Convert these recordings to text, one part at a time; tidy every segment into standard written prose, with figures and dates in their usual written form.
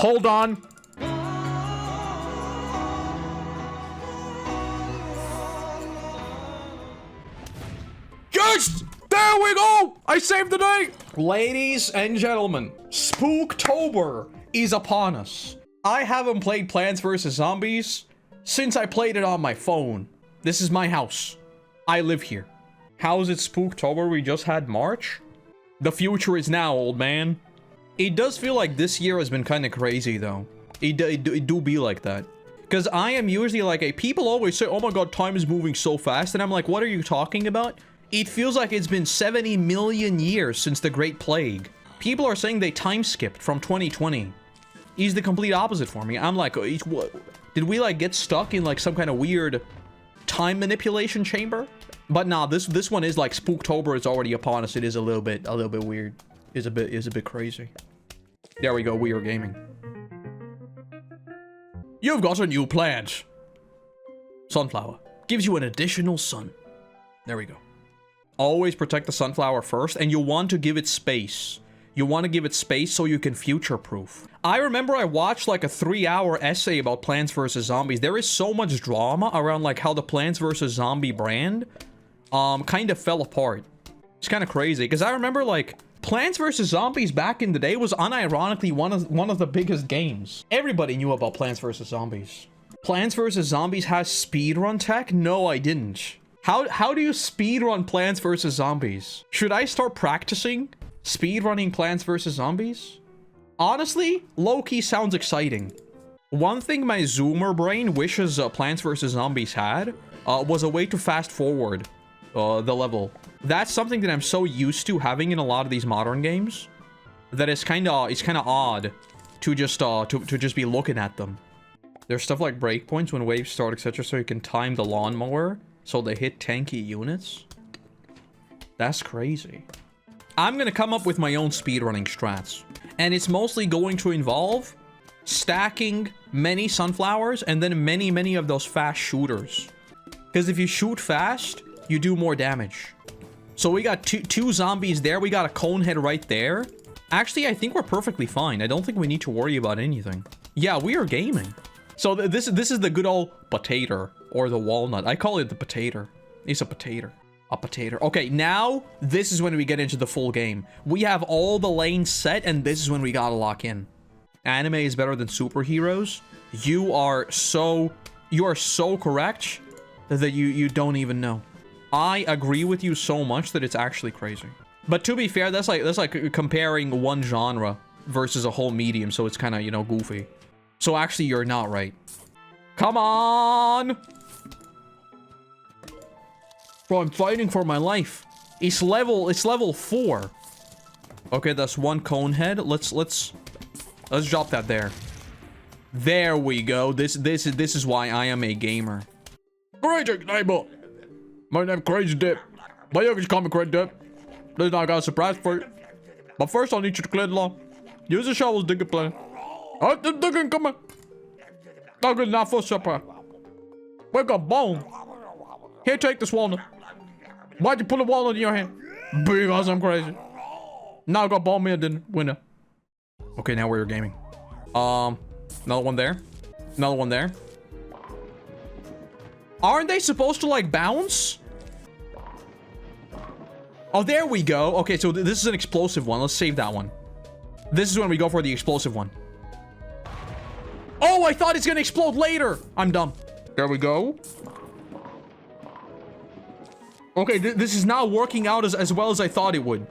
Hold on. Yes! There we go! I saved the day! Ladies and gentlemen, Spooktober is upon us. I haven't played Plants vs. Zombies since I played it on my phone. This is my house. I live here. How is it Spooktober? We just had March? The future is now, old man. It does feel like this year has been kind of crazy, though. It do be like that. Because I am usually like people always say, oh my god, time is moving so fast. And I'm like, what are you talking about? It feels like it's been 70 million years since the Great Plague. People are saying they time skipped from 2020. He's the complete opposite for me. I'm like, what? Did we like get stuck in like some kind of weird time manipulation chamber? But nah, this one is like Spooktober is already upon us. It is a little bit weird. Is a bit crazy. There we go. We are gaming. You've got a new plant. Sunflower gives you an additional sun. There we go. Always protect the sunflower first, and you want to give it space. You want to give it space so you can future-proof. I remember I watched like a 3-hour essay about Plants vs. Zombies. There is so much drama around like how the Plants vs. Zombie brand kind of fell apart. It's kind of crazy because I remember like Plants vs. Zombies back in the day was unironically one of the biggest games. Everybody knew about Plants vs. Zombies. Plants vs. Zombies has speedrun tech? No, I didn't. How do you speedrun Plants vs. Zombies? Should I start practicing speedrunning Plants vs. Zombies? Honestly, low-key sounds exciting. One thing my zoomer brain wishes Plants vs. Zombies had was a way to fast forward the level. That's something that I'm so used to having in a lot of these modern games that it's kind of odd to just be looking at them. There's stuff like breakpoints when waves start, etc., so you can time the lawnmower so they hit tanky units. That's crazy. I'm gonna come up with my own speedrunning strats, and it's mostly going to involve stacking many sunflowers and then many of those fast shooters. Because if you shoot fast, you do more damage. So we got two zombies there. We got a cone head right there. Actually, I think we're perfectly fine. I don't think we need to worry about anything. Yeah, we are gaming. So this is the good old potato or the walnut. I call it the potato. It's a potato. A potato. Okay, now this is when we get into the full game. We have all the lanes set, and this is when we gotta lock in. Anime is better than superheroes. You are so correct that you don't even know. I agree with you so much that it's actually crazy. But to be fair, that's like comparing one genre versus a whole medium, so it's kind of, you know, goofy. So actually, you're not right. Come on! Bro, I'm fighting for my life. It's level 4. Okay, that's one cone head. Let's drop that there. There we go. This is why I am a gamer. Great neighbor. My name Crazy Dip. But you can call me Crazy Dip. Then I got a surprise for you. But first, I'll need you to clear the lawn. Use the shovels, dig it, play. Oh, the digging, come on. Oh, good, not for supper. Wake up, bone. Here, take this walnut. Why'd you put a walnut in your hand? Because I'm crazy. Now I got ball me in the window. Okay, now we're gaming. Another one there. Another one there. Aren't they supposed to like bounce? Oh, there we go. Okay, so this is an explosive one. Let's save that one. This is when we go for the explosive one. Oh, I thought it's gonna explode later. I'm dumb. There we go. Okay, this is not working out as well as I thought it would.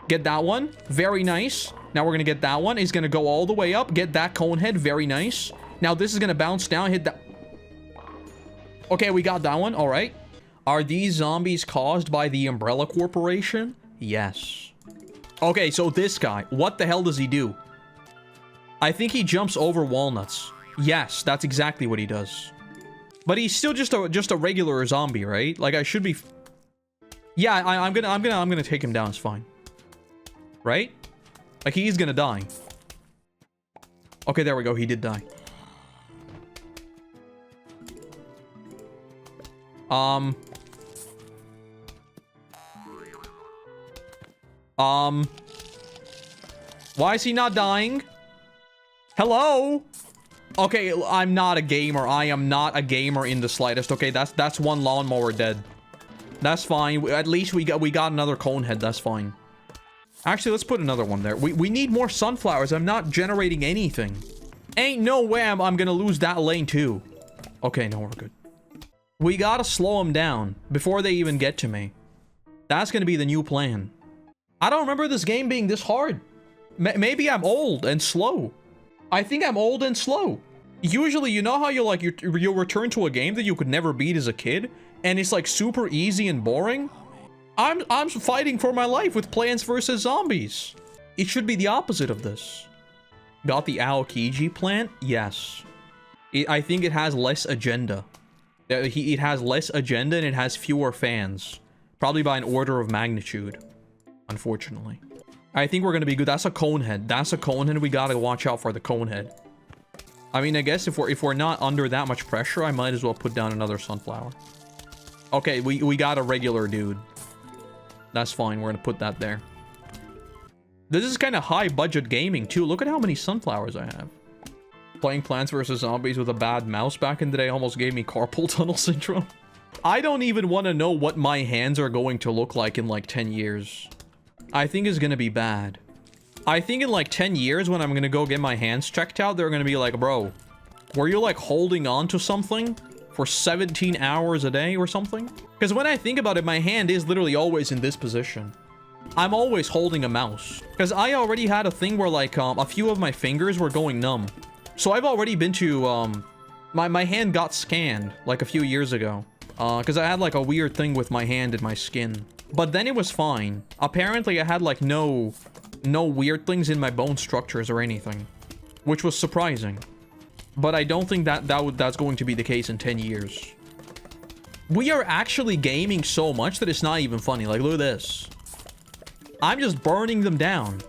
Get that one. Very nice. Now we're gonna get that one. It's gonna go all the way up. Get that cone head. Very nice. Now this is gonna bounce down. Hit that. Okay, we got that one. All right. Are these zombies caused by the Umbrella Corporation? Yes. Okay, so this guy. What the hell does he do? I think he jumps over walnuts. Yes, that's exactly what he does. But he's still just a regular zombie, right? Like I should be. Yeah, I'm gonna take him down. It's fine. Right? Like he's gonna die. Okay, there we go. He did die. Why is he not dying? Hello? Okay, I'm not a gamer. I am not a gamer in the slightest. Okay, that's one lawnmower dead. That's fine. At least we got another cone head. That's fine. Actually, let's put another one there. We need more sunflowers. I'm not generating anything. Ain't no way I'm gonna lose that lane too. Okay, no, we're good. We gotta slow them down before they even get to me. That's gonna be the new plan. I don't remember this game being this hard. Maybe I'm old and slow. I think I'm old and slow. Usually, you know how you'll return to a game that you could never beat as a kid, and it's like super easy and boring? I'm fighting for my life with Plants vs. Zombies. It should be the opposite of this. Got the Aokiji plant? Yes. I think it has less agenda. It has less agenda and it has fewer fans. Probably by an order of magnitude. Unfortunately. I think we're gonna be good. That's a cone head. That's a cone head. We gotta watch out for the cone head. I mean, I guess if we're not under that much pressure, I might as well put down another sunflower. Okay, we got a regular dude. That's fine. We're gonna put that there. This is kind of high budget gaming too. Look at how many sunflowers I have. Playing Plants vs. Zombies with a bad mouse back in the day almost gave me carpal tunnel syndrome. I don't even want to know what my hands are going to look like in like 10 years. I think it's gonna be bad. I think in like 10 years when I'm gonna go get my hands checked out, they're gonna be like, bro, were you like holding on to something for 17 hours a day or something? Because when I think about it, my hand is literally always in this position. I'm always holding a mouse. Because I already had a thing where like a few of my fingers were going numb. So I've already been to, my hand got scanned like a few years ago. Because I had like a weird thing with my hand and my skin. But then it was fine. Apparently I had like no weird things in my bone structures or anything. Which was surprising. But I don't think that's going to be the case in 10 years. We are actually gaming so much that it's not even funny. Like, look at this. I'm just burning them down.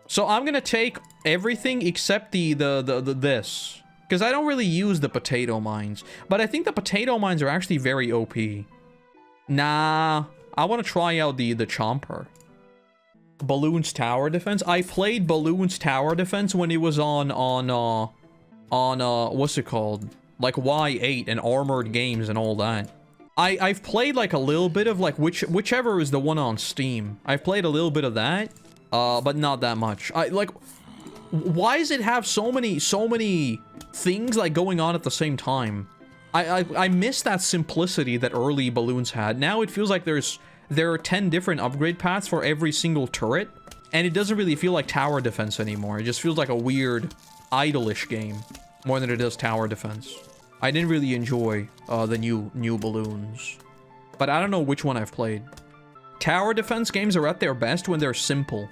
So I'm gonna take everything except this. Because I don't really use the potato mines. But I think the potato mines are actually very OP. Nah, I want to try out the chomper. Balloons Tower Defense. I played Balloons Tower Defense when it was on what's it called? Like Y8 and Armored Games and all that. I've played like a little bit of like whichever is the one on Steam. I've played a little bit of that, but not that much. Why does it have so many things like going on at the same time? I miss that simplicity that early Balloons had. Now it feels like there are 10 different upgrade paths for every single turret, and it doesn't really feel like tower defense anymore. It just feels like a weird idle-ish game more than it does tower defense. I didn't really enjoy the new Balloons, but I don't know which one I've played. Tower defense games are at their best when they're simple,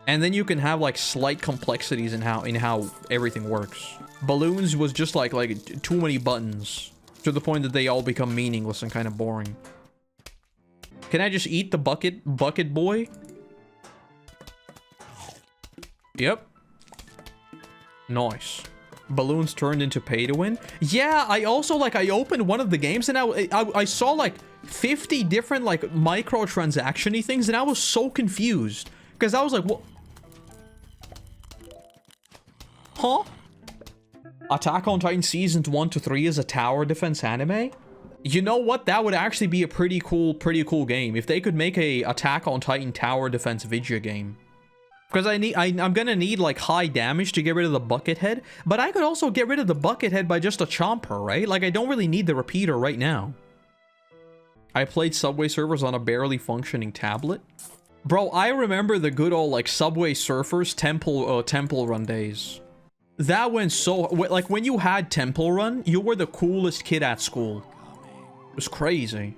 and then you can have like slight complexities in how everything works. Balloons was just like too many buttons to the point that they all become meaningless and kind of boring. Can I just eat the bucket boy? Yep. Nice. Balloons turned into pay to win. Yeah, I also I opened one of the games and I saw like 50 different like microtransaction-y things and I was so confused because I was like, what? Huh? Attack on Titan seasons 1 to 3 is a tower defense anime? You know what? That would actually be a pretty cool game if they could make a Attack on Titan tower defense video game. Because I'm gonna need like high damage to get rid of the bucket head, but I could also get rid of the bucket head by just a chomper, right? Like I don't really need the repeater right now. I played Subway Surfers on a barely functioning tablet. Bro, I remember the good old like Subway Surfers Temple Run days. That went so like when you had Temple Run, you were the coolest kid at school. It was crazy.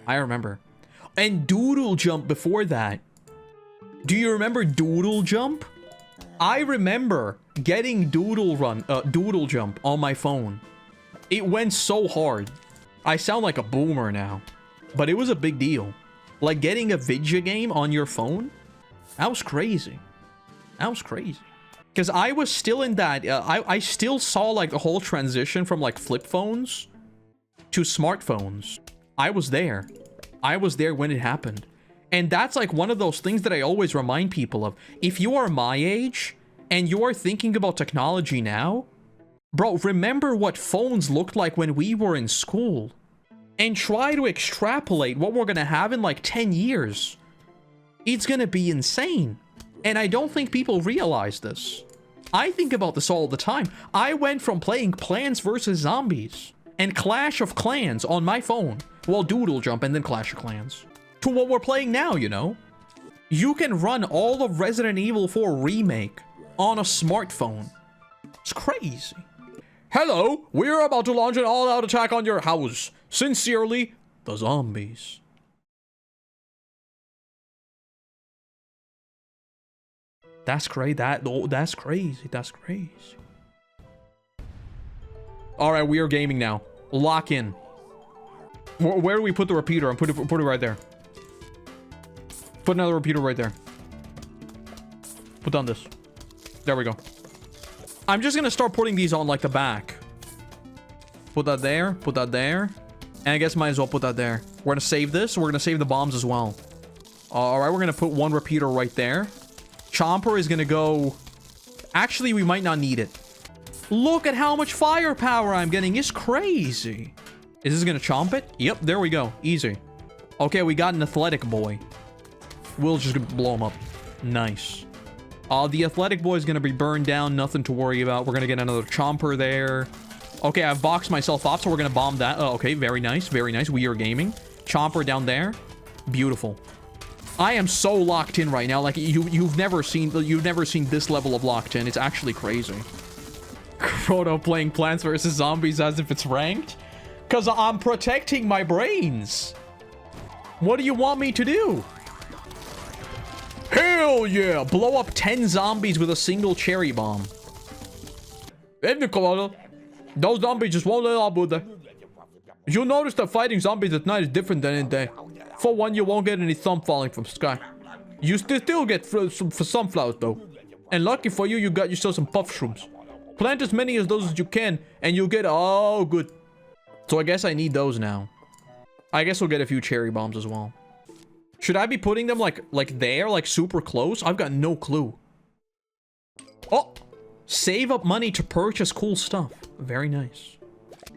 I remember. And Doodle Jump before that. Do you remember Doodle Jump? I remember getting Doodle Jump on my phone. It went so hard. I sound like a boomer now, but it was a big deal. Like getting a video game on your phone? That was crazy. That was crazy. Because I was still in that, I still saw like the whole transition from like flip phones to smartphones. I was there. I was there when it happened. And that's like one of those things that I always remind people of. If you are my age, and you're thinking about technology now, bro, remember what phones looked like when we were in school. And try to extrapolate what we're gonna have in like 10 years. It's gonna be insane. And I don't think people realize this. I think about this all the time. I went from playing Plants vs. Zombies and Clash of Clans on my phone, well, Doodle Jump and then Clash of Clans, to what we're playing now, you know? You can run all of Resident Evil 4 Remake on a smartphone. It's crazy. Hello, we're about to launch an all-out attack on your house. Sincerely, the zombies. That's crazy. That's crazy. That's crazy. All right, we are gaming now. Lock in. Where do we put the repeater? I'm put it right there. Put another repeater right there. Put down this. There we go. I'm just gonna start putting these on like the back. Put that there. Put that there. And I guess might as well put that there. We're gonna save this. We're gonna save the bombs as well. All right, we're gonna put one repeater right there. Chomper is gonna go... Actually, we might not need it. Look at how much firepower I'm getting. It's crazy. Is this gonna chomp it? Yep, there we go. Easy. Okay, we got an athletic boy. We'll just blow him up. Nice. The athletic boy is gonna be burned down. Nothing to worry about. We're gonna get another chomper there. Okay, I've boxed myself off, so we're gonna bomb that. Oh, okay, very nice, very nice. We are gaming. Chomper down there. Beautiful. I am so locked in right now. Like you've never seen this level of locked in. It's actually crazy. Koroto playing Plants vs. Zombies as if it's ranked, cause I'm protecting my brains. What do you want me to do? Hell yeah! Blow up 10 zombies with a single cherry bomb. Evening, Koroto. Those zombies just won't let up with it. You'll notice that fighting zombies at night is different than in day. For one, you won't get any thumb falling from sky. You still get for sunflowers though. And lucky for you, you got yourself some puff shrooms. Plant as many of those as you can, and you'll get... Oh, good. So I guess I need those now. I guess we'll get a few cherry bombs as well. Should I be putting them like there, like super close? I've got no clue. Oh! Save up money to purchase cool stuff. Very nice.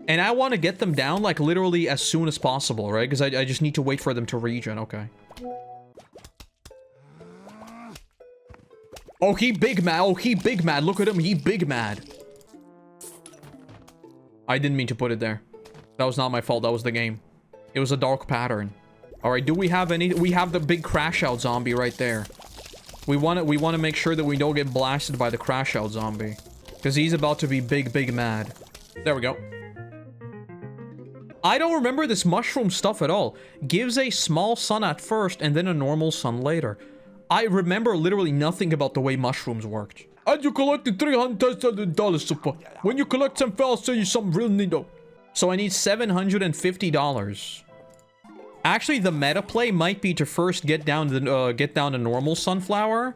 And I want to get them down, like, literally as soon as possible, right? Because I just need to wait for them to regen. Okay. Oh, he big mad. Oh, he big mad. Look at him. He big mad. I didn't mean to put it there. That was not my fault. That was the game. It was a dark pattern. All right. Do we have any... We have the big crash out zombie right there. We want to make sure that we don't get blasted by the crash out zombie. Because he's about to be big mad. There we go. I don't remember this mushroom stuff at all. Gives a small sun at first and then a normal sun later. I remember literally nothing about the way mushrooms worked. And you collected $300 super. When you collect some, I'll sell you something real neato. So I need $750. Actually, the meta play might be to first get down the normal sunflower,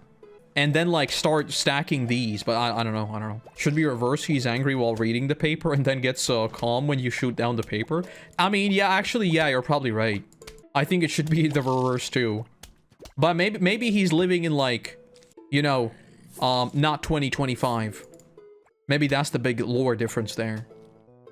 and then like start stacking these. But I don't know. Should be reverse. He's angry while reading the paper and then gets calm when you shoot down the paper. I mean, yeah, actually, yeah, you're probably right. I think it should be the reverse too. But maybe he's living in like, you know, not 2025. Maybe that's the big lore difference there.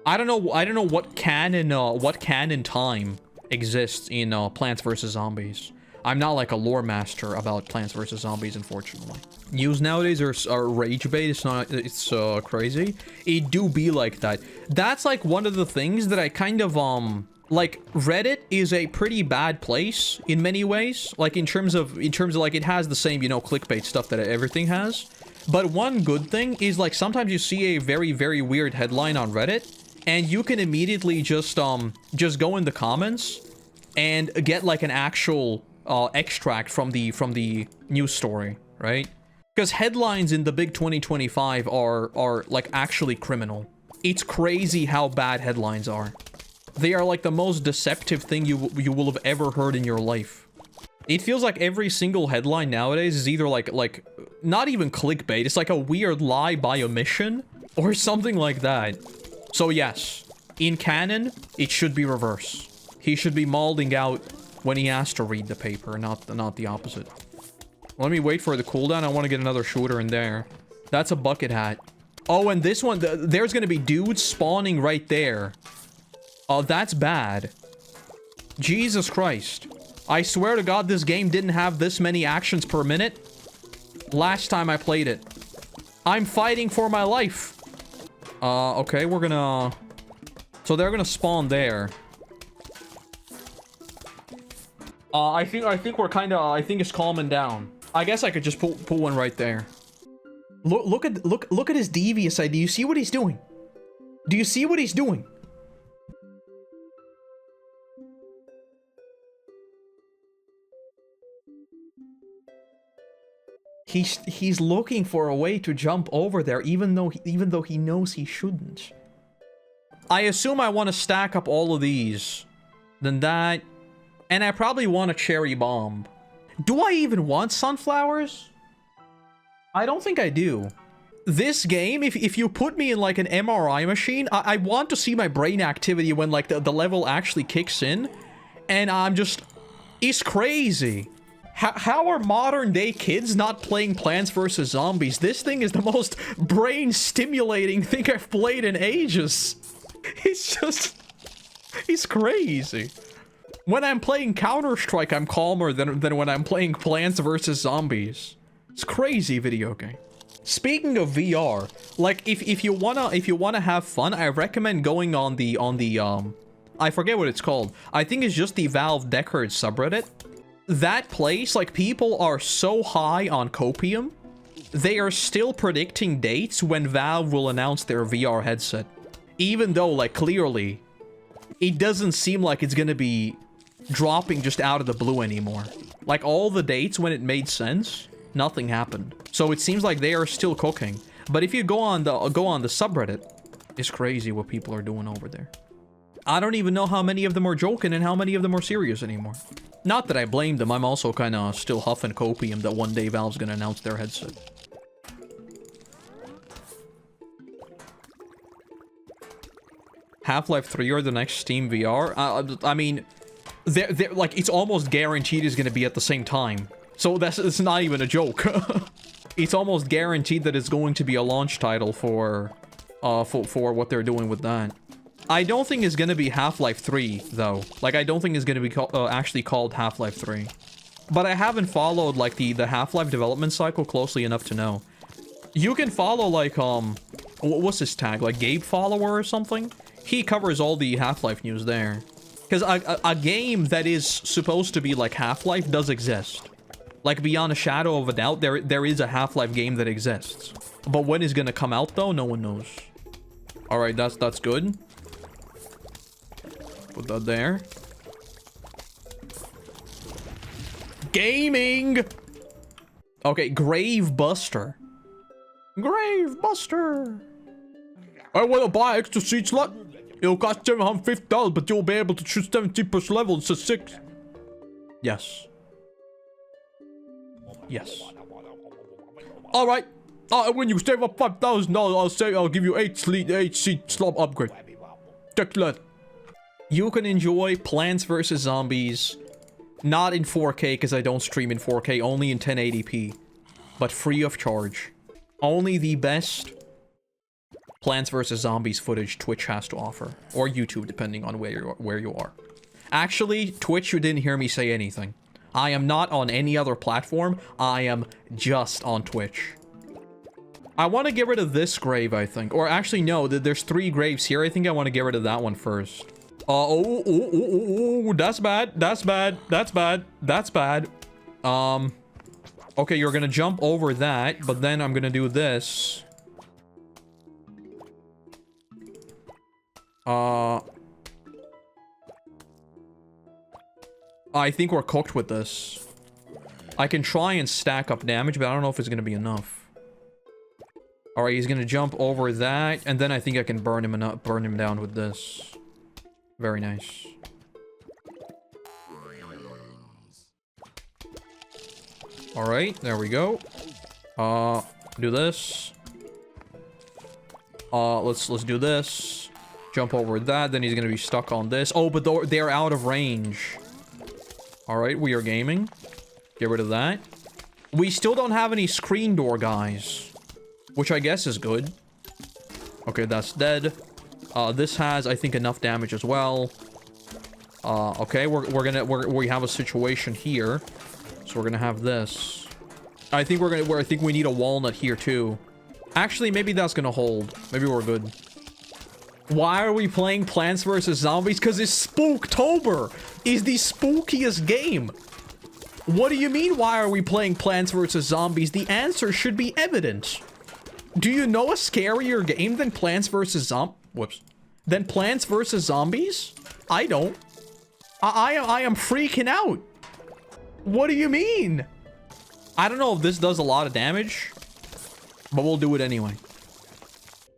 I don't know what canon time exists in Plants vs. Zombies. I'm not like a lore master about Plants vs. Zombies, unfortunately. News nowadays are rage bait. It's crazy. It do be like that. That's like one of the things that I kind of like. Reddit is a pretty bad place in many ways. Like in terms of like it has the same, you know, clickbait stuff that everything has. But one good thing is like sometimes you see a very weird headline on Reddit, and you can immediately just go in the comments and get like an actual extract from the news story, right? Because headlines in the big 2025 are like actually criminal. It's crazy how bad headlines are. They are like the most deceptive thing you will have ever heard in your life. It feels like every single headline nowadays is either like not even clickbait. It's like a weird lie by omission or something like that. So yes, in canon, it should be reverse. He should be mauling out when he has to read the paper, not the opposite. Let me wait for the cooldown. I want to get another shooter in there. That's a bucket hat. Oh, and this one, there's gonna be dudes spawning right there. Oh, that's bad. Jesus Christ. I swear to God, this game didn't have this many actions per minute last time I played it. I'm fighting for my life. Okay, we're gonna... So they're gonna spawn there. I think we're kind of... I think it's calming down. I guess I could just put one right there. Look at his devious side. Do you see what he's doing? Do you see what he's doing? He's looking for a way to jump over there, even though he knows he shouldn't. I assume I want to stack up all of these. Then that, and I probably want a cherry bomb. Do I even want sunflowers? I don't think I do. This game, if you put me in like an MRI machine, I want to see my brain activity when like the level actually kicks in, and I'm just, it's crazy. How are modern day kids not playing Plants vs. Zombies? This thing is the most brain stimulating thing I've played in ages. It's just, it's crazy. When I'm playing Counter-Strike, I'm calmer than when I'm playing Plants vs. Zombies. It's crazy video game. Speaking of VR, like if you wanna have fun, I recommend going on the I forget what it's called. I think it's just the Valve Deckard subreddit. That place, like, people are so high on copium, they are still predicting dates when Valve will announce their VR headset. Even though, like, clearly, it doesn't seem like it's gonna be dropping just out of the blue anymore. Like, all the dates when it made sense, nothing happened. So it seems like they are still cooking. But if you go on the subreddit, it's crazy what people are doing over there. I don't even know how many of them are joking and how many of them are serious anymore. Not that I blame them, I'm also kind of still huffing copium that one day Valve's gonna announce their headset. Half-Life 3 or the next Steam VR? I mean, they're like, it's almost guaranteed it's gonna be at the same time. So it's not even a joke. It's almost guaranteed that it's going to be a launch title for what they're doing with that. I don't think it's gonna be Half-Life 3, though. Like, I don't think it's gonna be actually called Half-Life 3. But I haven't followed, like, the Half-Life development cycle closely enough to know. You can follow, like, what's his tag? Like, Gabe Follower or something? He covers all the Half-Life news there. Because a game that is supposed to be like Half-Life does exist. Like, beyond a shadow of a doubt, there is a Half-Life game that exists. But when it's gonna come out, though, no one knows. Alright, that's good. Put that there. Gaming! Okay, Grave Buster. Grave Buster! I want to buy extra seat slot. It'll cost $750, but you'll be able to choose 17% level instead of 6. Yes. Yes. Alright. When you save up $5,000, I'll give you 8 seat slot upgrade. Check that. You can enjoy Plants vs. Zombies, not in 4K because I don't stream in 4K, only in 1080p, but free of charge. Only the best Plants vs. Zombies footage Twitch has to offer, or YouTube, depending on where you are. Actually, Twitch, you didn't hear me say anything. I am not on any other platform. I am just on Twitch. I want to get rid of this grave, I think. Or actually, no, there's 3 graves here. I think I want to get rid of that one first. That's bad. That's bad. That's bad. That's bad. Okay, you're gonna jump over that, but then I'm gonna do this. I think we're cooked with this. I can try and stack up damage, but I don't know if it's gonna be enough. Alright, he's gonna jump over that, and then I think I can burn him down with this. Very nice. Alright, there we go. Do this. Let's do this. Jump over that, then he's gonna be stuck on this. Oh, but they're out of range. Alright, we are gaming. Get rid of that. We still don't have any screen door guys. which I guess is good. Okay, that's dead. This has, I think, enough damage as well. Okay, we have a situation here, so we're gonna have this. I think I think we need a walnut here too. Actually, maybe that's gonna hold. Maybe we're good. Why are we playing Plants vs. Zombies? Because it's Spooktober. It's the spookiest game. What do you mean, why are we playing Plants vs. Zombies? The answer should be evident. Do you know a scarier game than Plants vs. Than Plants vs. Zombies? I don't. I am freaking out. What do you mean? I don't know if this does a lot of damage, but we'll do it anyway.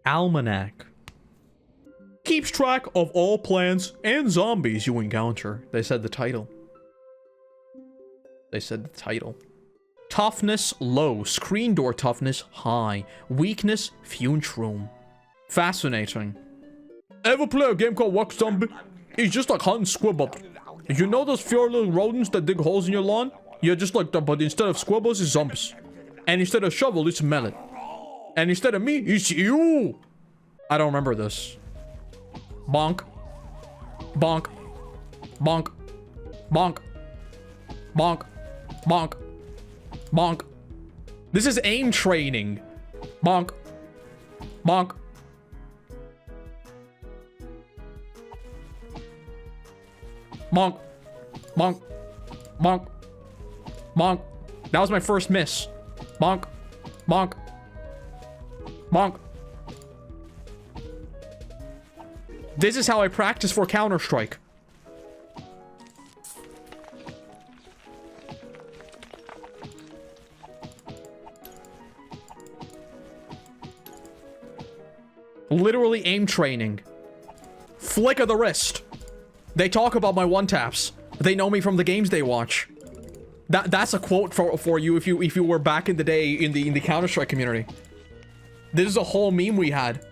Almanac. Keeps track of all plants and zombies you encounter. They said the title. They said the title. Toughness low. Screen door toughness high. Weakness fuge room. Fascinating. Ever play a game called Walk Zombie? It's just like hunting squibbles. You know those few little rodents that dig holes in your lawn? Yeah, just like that, but instead of squibbles, it's zombies. And instead of shovel, it's melon. And instead of me, it's you. I don't remember this. Bonk. Bonk. Bonk. Bonk. Bonk. Bonk. Bonk. This is aim training. Bonk. Bonk. Bonk. Bonk. Bonk. Bonk. That was my first miss. Bonk. Bonk. Bonk. This is how I practice for Counter-Strike. Literally aim training. Flick of the wrist. They talk about my one-taps. They know me from the games they watch. That's a quote for you if you were back in the day in the Counter-Strike community. This is a whole meme we had.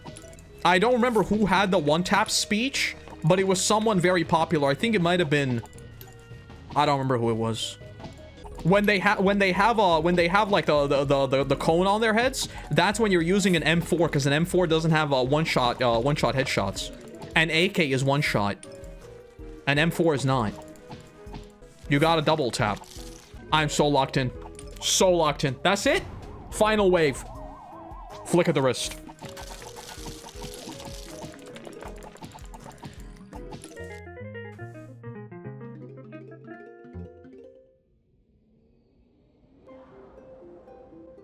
I don't remember who had the one-tap speech, but it was someone very popular. I think it might have been, I don't remember who it was. When they have like the cone on their heads, that's when you're using an M4, because an M4 doesn't have one-shot headshots. An AK is one shot. An M4 is not. You gotta double tap. I'm so locked in. So locked in. That's it. Final wave. Flick of the wrist.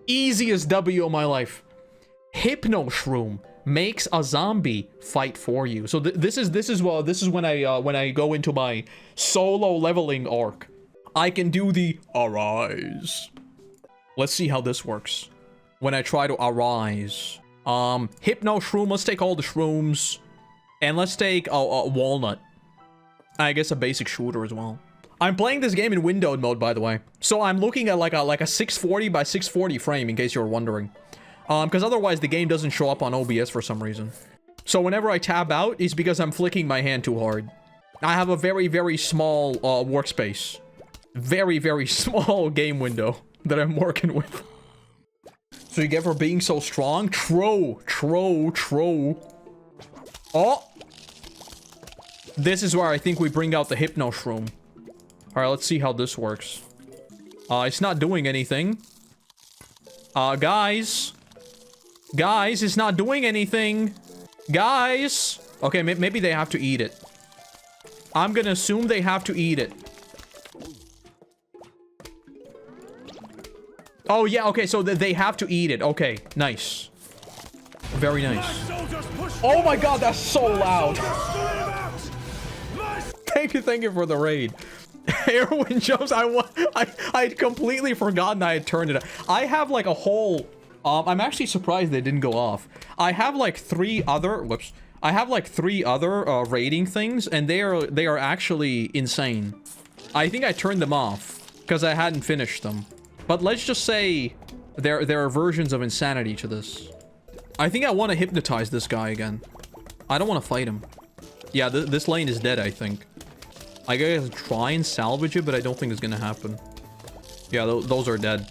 Easiest W of my life. Hypno Shroom makes a zombie fight for you. So this is when I go into my solo leveling arc. I can do the arise. Let's see how this works. When I try to arise. Hypno Shroom, let's take all the shrooms. And let's take a walnut. I guess a basic shooter as well. I'm playing this game in windowed mode, by the way. So I'm looking at like a 640 by 640 frame, in case you're wondering. Because otherwise the game doesn't show up on OBS for some reason. So whenever I tab out, it's because I'm flicking my hand too hard. I have a very, very small workspace. Very, very small game window that I'm working with. So you get for being so strong? Tro. Oh! This is where I think we bring out the Hypno Shroom. Alright, let's see how this works. It's not doing anything. Guys, it's not doing anything. Guys! Okay, maybe they have to eat it. I'm gonna assume they have to eat it. Oh, yeah, okay, so they have to eat it. Okay, nice. Very nice. Oh my god, that's so loud. Thank you for the raid. Heroin jumps, I'd completely forgotten I had turned it up. I have like a whole, I'm actually surprised they didn't go off. I have like three other raiding things, and they are actually insane. I think I turned them off because I hadn't finished them. But let's just say there are versions of insanity to this. I think I want to hypnotize this guy again. I don't want to fight him. Yeah, this lane is dead, I think. I gotta try and salvage it, but I don't think it's gonna happen. Yeah, those are dead.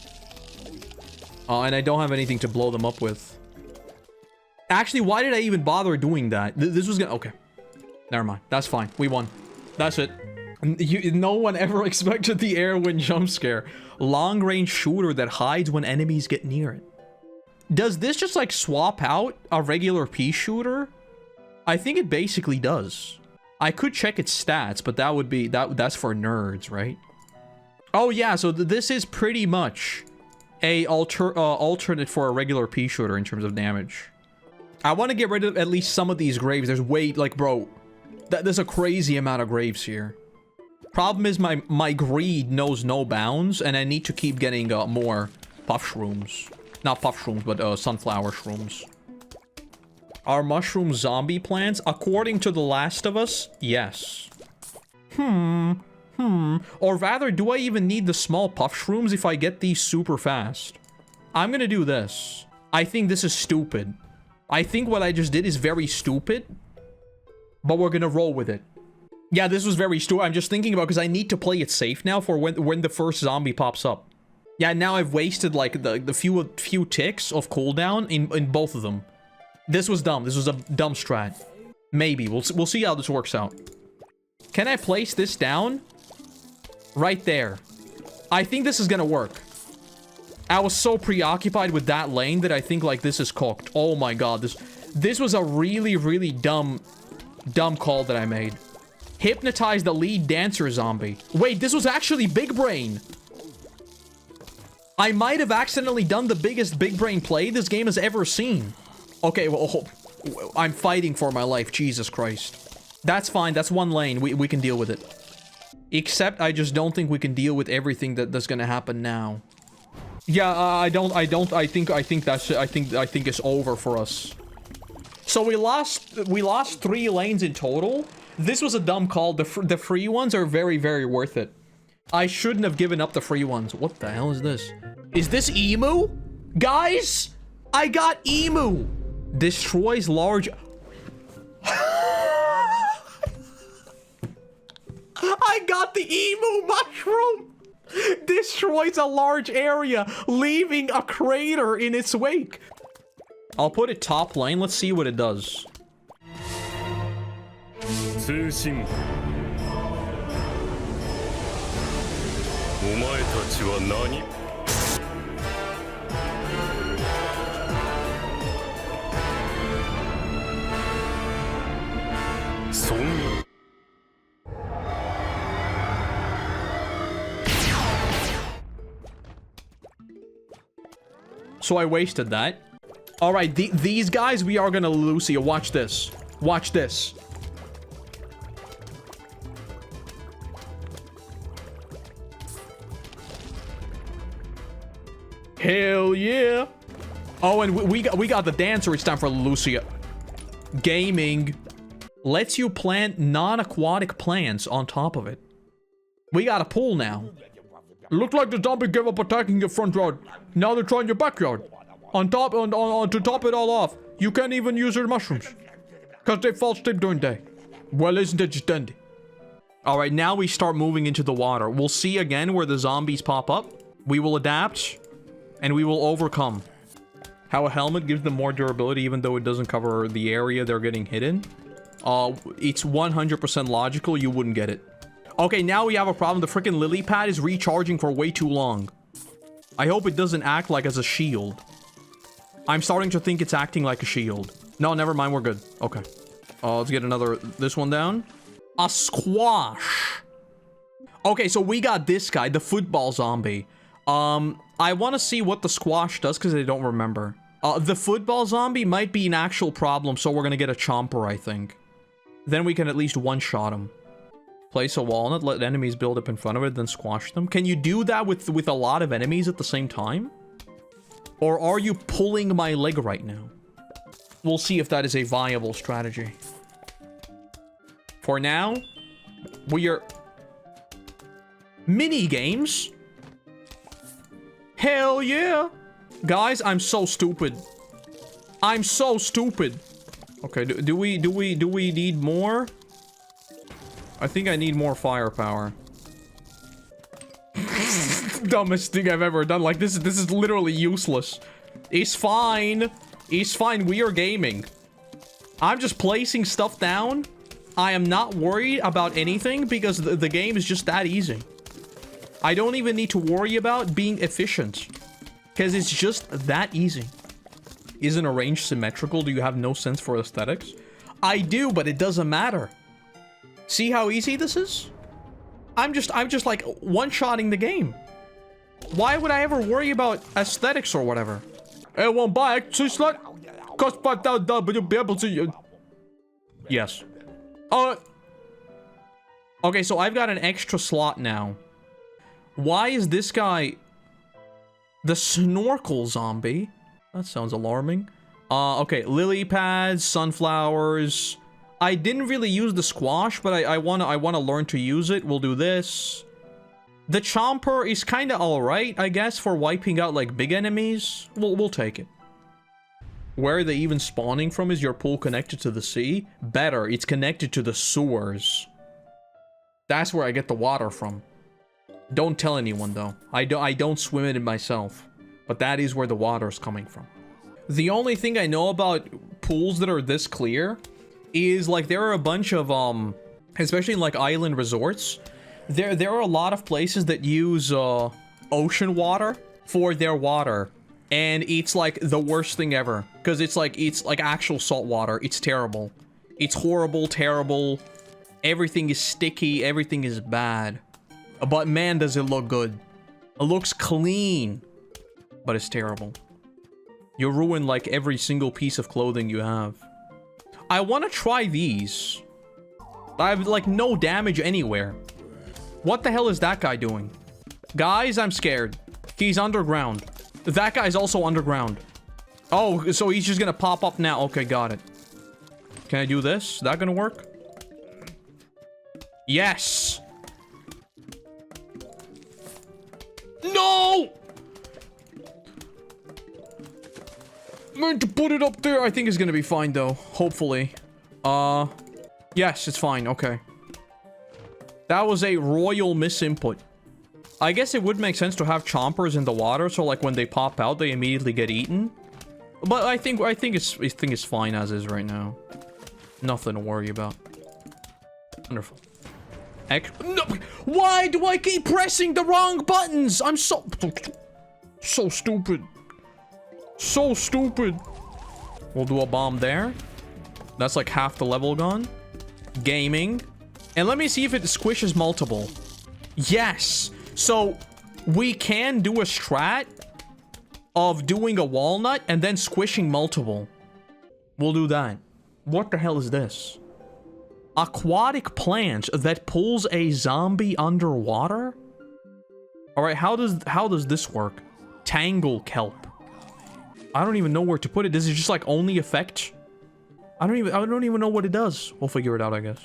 And I don't have anything to blow them up with. Actually, why did I even bother doing that? This was gonna... Okay. Never mind. That's fine. We won. That's it. No one ever expected the Airwind jump scare. Long-range shooter that hides when enemies get near it. Does this just, like, swap out a regular pea shooter? I think it basically does. I could check its stats, but that would be... That's for nerds, right? Oh, yeah. So this is pretty much a alternate for a regular pea shooter in terms of damage. I want to get rid of at least some of these graves. There's way... Like, bro... There's a crazy amount of graves here. Problem is my greed knows no bounds, and I need to keep getting more puff shrooms. Not puff shrooms, but sunflower shrooms. Are mushrooms zombie plants? According to The Last of Us, yes. Or rather, do I even need the small puff shrooms if I get these super fast? I'm gonna do this. I think this is stupid. I think what I just did is very stupid. But we're gonna roll with it. Yeah, this was very stupid. I'm just thinking about because I need to play it safe now for when the first zombie pops up. Yeah, now I've wasted like the few ticks of cooldown in both of them. This was dumb. This was a dumb strat. Maybe we'll see how this works out. Can I place this down? Right there. I think this is gonna work. I was so preoccupied with that lane that I think like this is cooked. Oh my god, this was a really dumb call that I made. Hypnotize the lead dancer zombie. Wait, this was actually big brain. I might have accidentally done the biggest big brain play this game has ever seen. Okay, well, I'm fighting for my life. Jesus Christ. That's fine. That's one lane. We can deal with it. Except I just don't think we can deal with everything that's gonna happen now. Yeah, I think it's over for us. So we lost 3 lanes in total. This was a dumb call. The free ones are very worth it. I shouldn't have given up the free ones. What the hell is this? Is this emu? Guys, I got emu. Destroys large... I got the emu mushroom. Destroys a large area, leaving a crater in its wake. I'll put it top lane. Let's see what it does. So I wasted that. All right, these guys, we are gonna lose here. Watch this. Watch this. Hell yeah. Oh, and we got the dancer. It's time for Lucia. Gaming lets you plant non-aquatic plants on top of it. We got a pool now. Looks like the zombie gave up attacking your front yard. Now they're trying your backyard. To top it all off, you can't even use your mushrooms. Because they fall asleep during day. Well, isn't it just dandy? Alright, now we start moving into the water. We'll see again where the zombies pop up. We will adapt. And we will overcome. How a helmet gives them more durability even though it doesn't cover the area they're getting hit in. It's 100% logical. You wouldn't get it. Okay, now we have a problem. The freaking lily pad is recharging for way too long. I hope it doesn't act like as a shield. I'm starting to think it's acting like a shield. No, never mind. We're good. Okay. Let's get this one down. A squash. Okay, so we got this guy, the football zombie. I want to see what the squash does because I don't remember. The football zombie might be an actual problem, so we're going to get a chomper, I think. Then we can at least one-shot him. Place a walnut, let enemies build up in front of it, then squash them. Can you do that with a lot of enemies at the same time? Or are you pulling my leg right now? We'll see if that is a viable strategy. For now, we are... Mini games? Hell yeah! Guys, I'm so stupid. I'm so stupid. Okay, do we need more? I think I need more firepower. Dumbest thing I've ever done. Like, this is literally useless. It's fine. It's fine. We are gaming. I'm just placing stuff down. I am not worried about anything because the game is just that easy. I don't even need to worry about being efficient because it's just that easy. Isn't a range symmetrical? Do you have no sense for aesthetics? I do, but it doesn't matter. See how easy this is? I'm just like one-shotting the game. Why would I ever worry about aesthetics or whatever? I won't buy it. Cost $5,000, but you'll be able to. Yes. Okay, so I've got an extra slot now. Why is this guy the snorkel zombie? That sounds alarming. Okay, lily pads, sunflowers. I didn't really use the squash, but I wanna learn to use it. We'll do this. The chomper is kind of all right, I guess, for wiping out like big enemies. We'll take it. Where are they even spawning from? Is your pool connected to the sea? Better, it's connected to the sewers. That's where I get the water from. Don't tell anyone though. I don't swim in it myself, but that is where the water is coming from. The only thing I know about pools that are this clear is like there are a bunch of especially in like island resorts, there are a lot of places that use ocean water for their water, and it's like the worst thing ever because it's like actual salt water. It's terrible. It's horrible, terrible. Everything is sticky, everything is bad. But man, does it look good. It looks clean, but it's terrible. You ruin like every single piece of clothing you have. I want to try these. I have like no damage anywhere. What the hell is that guy doing? Guys, I'm scared. He's underground. That guy's also underground. Oh, so he's just gonna pop up now. Okay, got it. Can I do this? Is that gonna work? Yes! No! I'm going to put it up there. I think it's gonna be fine though. Hopefully. Yes, it's fine. Okay. That was a royal misinput. I guess it would make sense to have chompers in the water, so like when they pop out, they immediately get eaten. But I think it's fine as is right now. Nothing to worry about. Wonderful. No, why do I keep pressing the wrong buttons? I'm so stupid. So stupid. We'll do a bomb there. That's like half the level gone. Gaming. And let me see if it squishes multiple. Yes. So we can do a strat of doing a walnut and then squishing multiple. We'll do that. What the hell is this? Aquatic plant that pulls a zombie underwater? Alright, how does this work? Tangle kelp. I don't even know where to put it. Does it just like only affect? I don't even know what it does. We'll figure it out, I guess.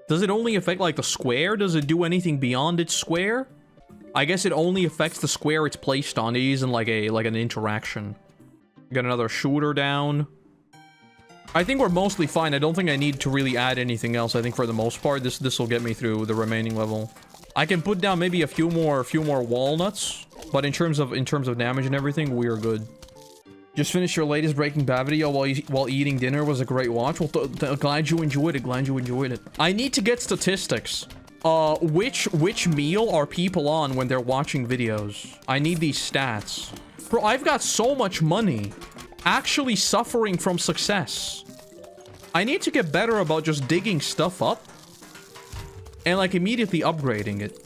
Does it only affect like the square? Does it do anything beyond its square? I guess it only affects the square it's placed on. It isn't like an interaction. Got another shooter down. I think we're mostly fine. I don't think I need to really add anything else. I think for the most part, this will get me through the remaining level. I can put down maybe a few more walnuts, but in terms of damage and everything, we are good. Just finished your latest Breaking Bad video while eating dinner. Was a great watch. Well, glad you enjoyed it. Glad you enjoyed it. I need to get statistics. Which meal are people on when they're watching videos? I need these stats. Bro, I've got so much money. Actually suffering from success. I need to get better about just digging stuff up and like immediately upgrading it.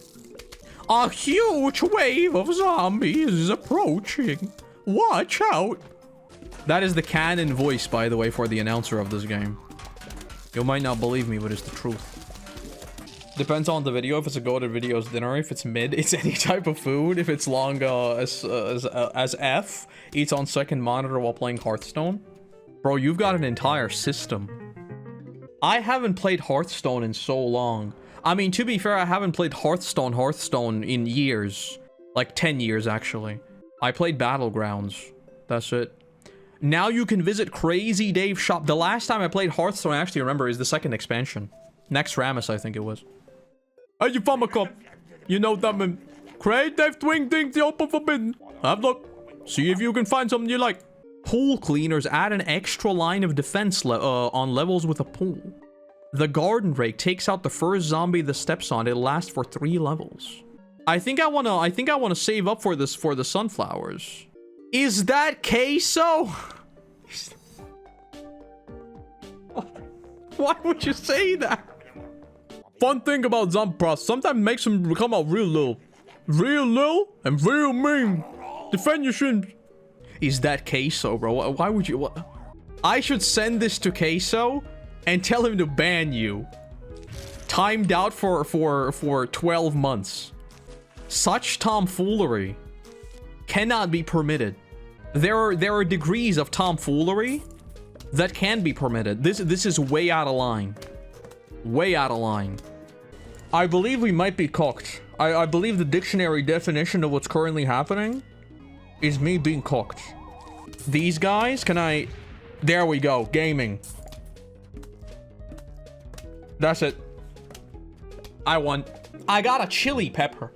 A huge wave of zombies is approaching. Watch out. That is the canon voice, by the way, for the announcer of this game. You might not believe me, but it's the truth. Depends on the video. If it's a goated video, it's dinner. If it's mid, it's any type of food. If it's long as F, eats on second monitor while playing Hearthstone. Bro, you've got an entire system. I haven't played Hearthstone in so long. I mean, to be fair, I haven't played Hearthstone in years. Like 10 years, actually. I played Battlegrounds. That's it. Now you can visit Crazy Dave's shop. The last time I played Hearthstone, I actually remember, is the second expansion. Next Ramus, I think it was. Hey, you found my cup. You know that, man. Creative twin things the open forbidden. Have a look. See if you can find something you like. Pool cleaners add an extra line of defense on levels with a pool. The garden rake takes out the first zombie that steps on it. It'll last for 3 levels. I think I wanna save up for this for the sunflowers. Is that queso? Why would you say that? Fun thing about zombie pros, sometimes makes them come out real little. Real little and real mean. Defend your shins. Is that queso, bro? Why would you? What? I should send this to queso and tell him to ban you. Timed out for 12 months. Such tomfoolery cannot be permitted. There are degrees of tomfoolery that can be permitted. This is way out of line. Way out of line. I believe we might be cooked. I believe the dictionary definition of what's currently happening is me being cooked. These guys, can I... There we go. Gaming. That's it. I won. I got a chili pepper.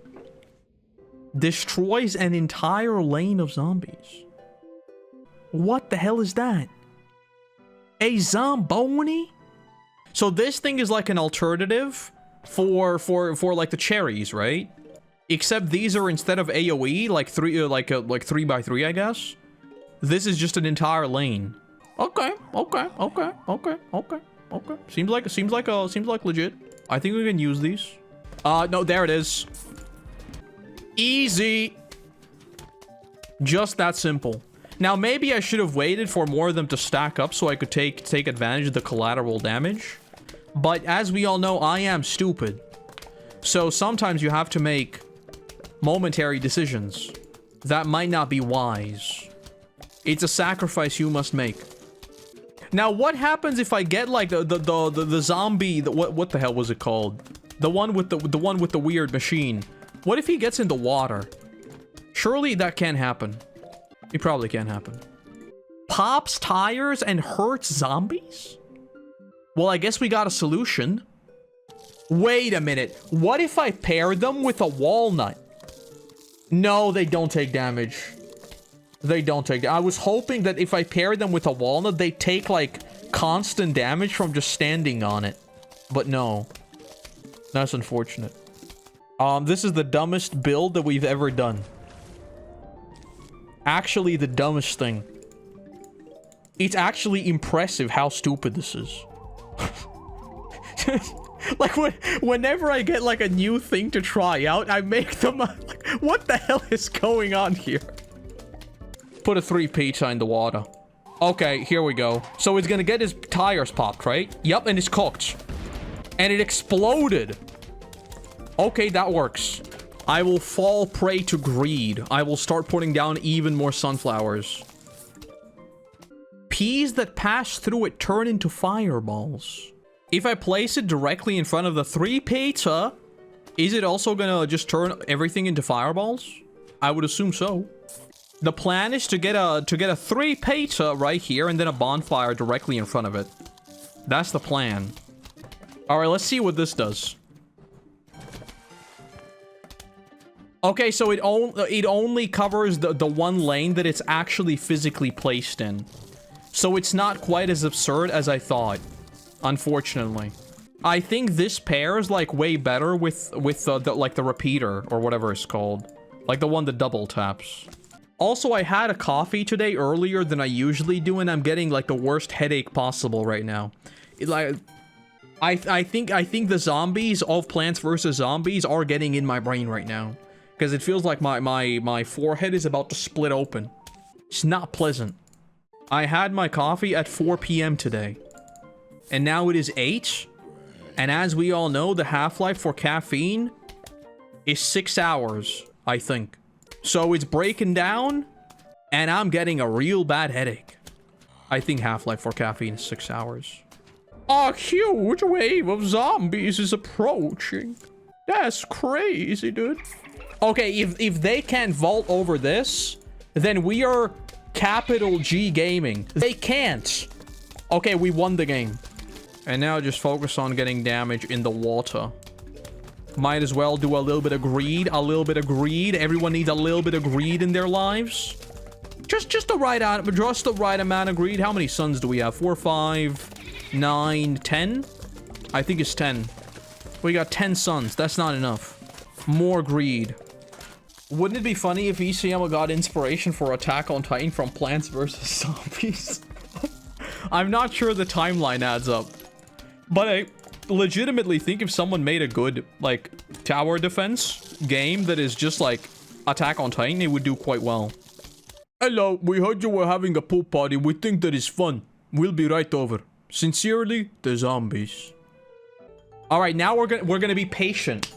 Destroys an entire lane of zombies. What the hell is that? A zomboni? So this thing is like an alternative for like the cherries, right? Except these are, instead of AoE, like 3x3, I guess. This is just an entire lane. Okay. Seems like legit. I think we can use these. No, there it is. Easy. Just that simple. Now, maybe I should have waited for more of them to stack up so I could take advantage of the collateral damage. But as we all know, I am stupid. So sometimes you have to make momentary decisions that might not be wise. It's a sacrifice you must make. Now, what happens if I get like the zombie? What the hell was it called? The one with the weird machine. What if he gets in the water? Surely that can't happen. It probably can't happen. Pops tires and hurts zombies? Well, I guess we got a solution. Wait a minute. What if I pair them with a walnut? No, they don't take damage. They don't take... I was hoping that if I pair them with a walnut, they take, like, constant damage from just standing on it. But no. That's unfortunate. This is the dumbest build that we've ever done. Actually, the dumbest thing. It's actually impressive how stupid this is. Like, whenever I get, like, a new thing to try out, I make them... Like, what the hell is going on here? Put a 3 pizza in the water. Okay, here we go. So it's gonna get his tires popped, right? Yep, and it's cooked. And it exploded. Okay, that works. I will fall prey to greed. I will start putting down even more sunflowers. Peas that pass through it turn into fireballs. If I place it directly in front of the 3 pizza, is it also gonna just turn everything into fireballs? I would assume so. The plan is to get a 3 pizza right here and then a bonfire directly in front of it. That's the plan. All right, let's see what this does. Okay, so it only covers the one lane that it's actually physically placed in. So it's not quite as absurd as I thought, unfortunately. I think this pairs like way better with the repeater or whatever it's called. Like the one that double taps. Also, I had a coffee today earlier than I usually do, and I'm getting like the worst headache possible right now. I think the zombies of Plants vs. Zombies are getting in my brain right now. Because it feels like my forehead is about to split open. It's not pleasant. I had my coffee at 4 p.m. today. And now it is 8. And as we all know, the half-life for caffeine is 6 hours, I think. So it's breaking down, and I'm getting a real bad headache. I think half-life for caffeine is 6 hours. A huge wave of zombies is approaching. That's crazy, dude. Okay, if they can't vault over this, then we are capital G gaming. They can't. Okay, we won the game. And now just focus on getting damage in the water. Might as well do a little bit of greed. A little bit of greed. Everyone needs a little bit of greed in their lives. Just the right amount of greed. How many sons do we have? 4, 5, 9, 10? I think it's 10. We got 10 sons. That's not enough. More greed. Wouldn't it be funny if Isayama got inspiration for Attack on Titan from Plants vs. Zombies? I'm not sure the timeline adds up. But I legitimately think if someone made a good, like, tower defense game that is just like Attack on Titan, it would do quite well. Hello, we heard you were having a pool party. We think that is fun. We'll be right over. Sincerely, the zombies. Alright, now we're gonna be patient.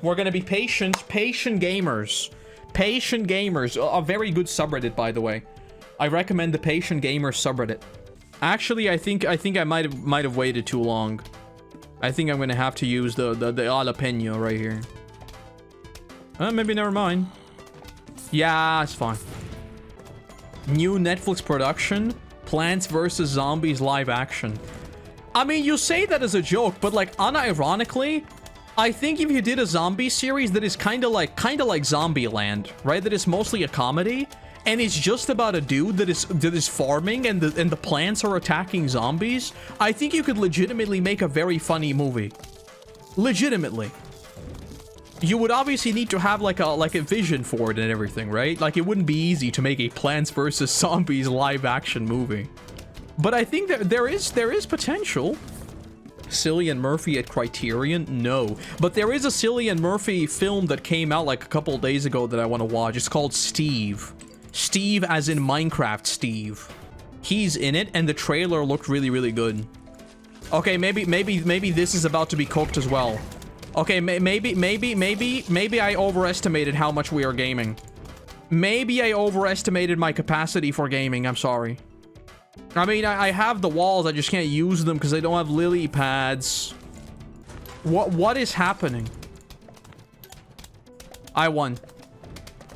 We're gonna be patient gamers. Patient gamers. A very good subreddit, by the way. I recommend the Patient Gamers subreddit. Actually, I think I might have waited too long. I think I'm gonna have to use the jalapeno right here. Maybe never mind. Yeah, it's fine. New Netflix production, Plants vs. Zombies live action. I mean, you say that as a joke, but like unironically, I think if you did a zombie series that is kind of like Zombieland, right? That is mostly a comedy, and it's just about a dude that is farming and the plants are attacking zombies, I think you could legitimately make a very funny movie. Legitimately. You would obviously need to have like a vision for it and everything, right? Like, it wouldn't be easy to make a Plants vs. Zombies live action movie. But I think that there is potential. Cillian Murphy at Criterion? No. But there is a Cillian Murphy film that came out like a couple days ago that I want to watch. It's called Steve. Steve as in Minecraft Steve. He's in it and the trailer looked really, really good. Okay, maybe this is about to be cooked as well. Okay, maybe I overestimated how much we are gaming. Maybe I overestimated my capacity for gaming. I'm sorry. I mean, I have the walls. I just can't use them because I don't have lily pads. What is happening? I won.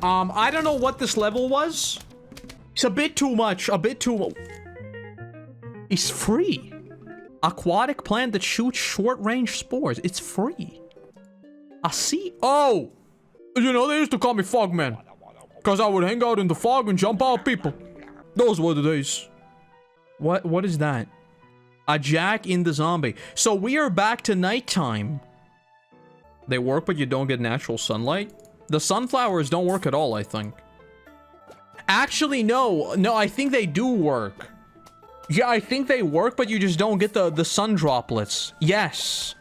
I don't know what this level was. It's a bit too much. It's free. Aquatic plant that shoots short-range spores. It's free. I see. Oh! You know, they used to call me Fogman. Because I would hang out in the fog and jump out people. Those were the days. What is that? A jack in the zombie. So we are back to nighttime. They work, but you don't get natural sunlight? The sunflowers don't work at all, I think. Actually, no. No, I think they do work. Yeah, I think they work, but you just don't get the sun droplets. Yes.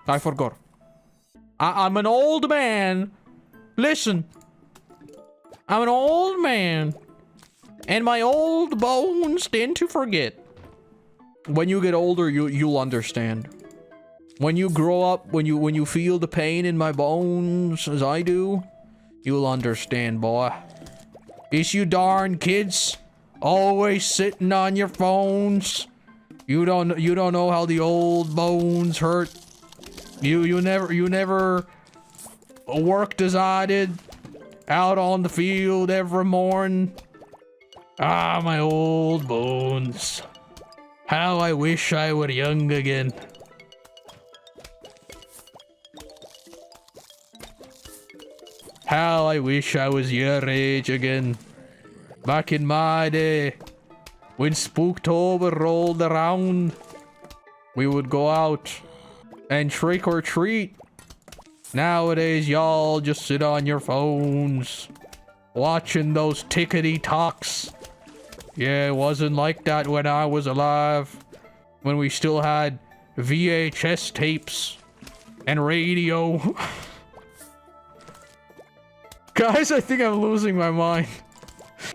I forgot. I'm an old man. Listen. I'm an old man. And my old bones tend to forget. When you get older, you'll understand. When you grow up, when you feel the pain in my bones, as I do, you'll understand, boy. It's you darn kids. Always sitting on your phones. You don't know how the old bones hurt. You never worked as I did. Out on the field every morning. Ah, my old bones. How I wish I were young again. How I wish I was your age again. Back in my day, when Spooktober rolled around, we would go out and trick or treat. Nowadays, y'all just sit on your phones, watching those tickety-tocks. Yeah, it wasn't like that when I was alive, when we still had VHS tapes and radio. Guys, I think I'm losing my mind.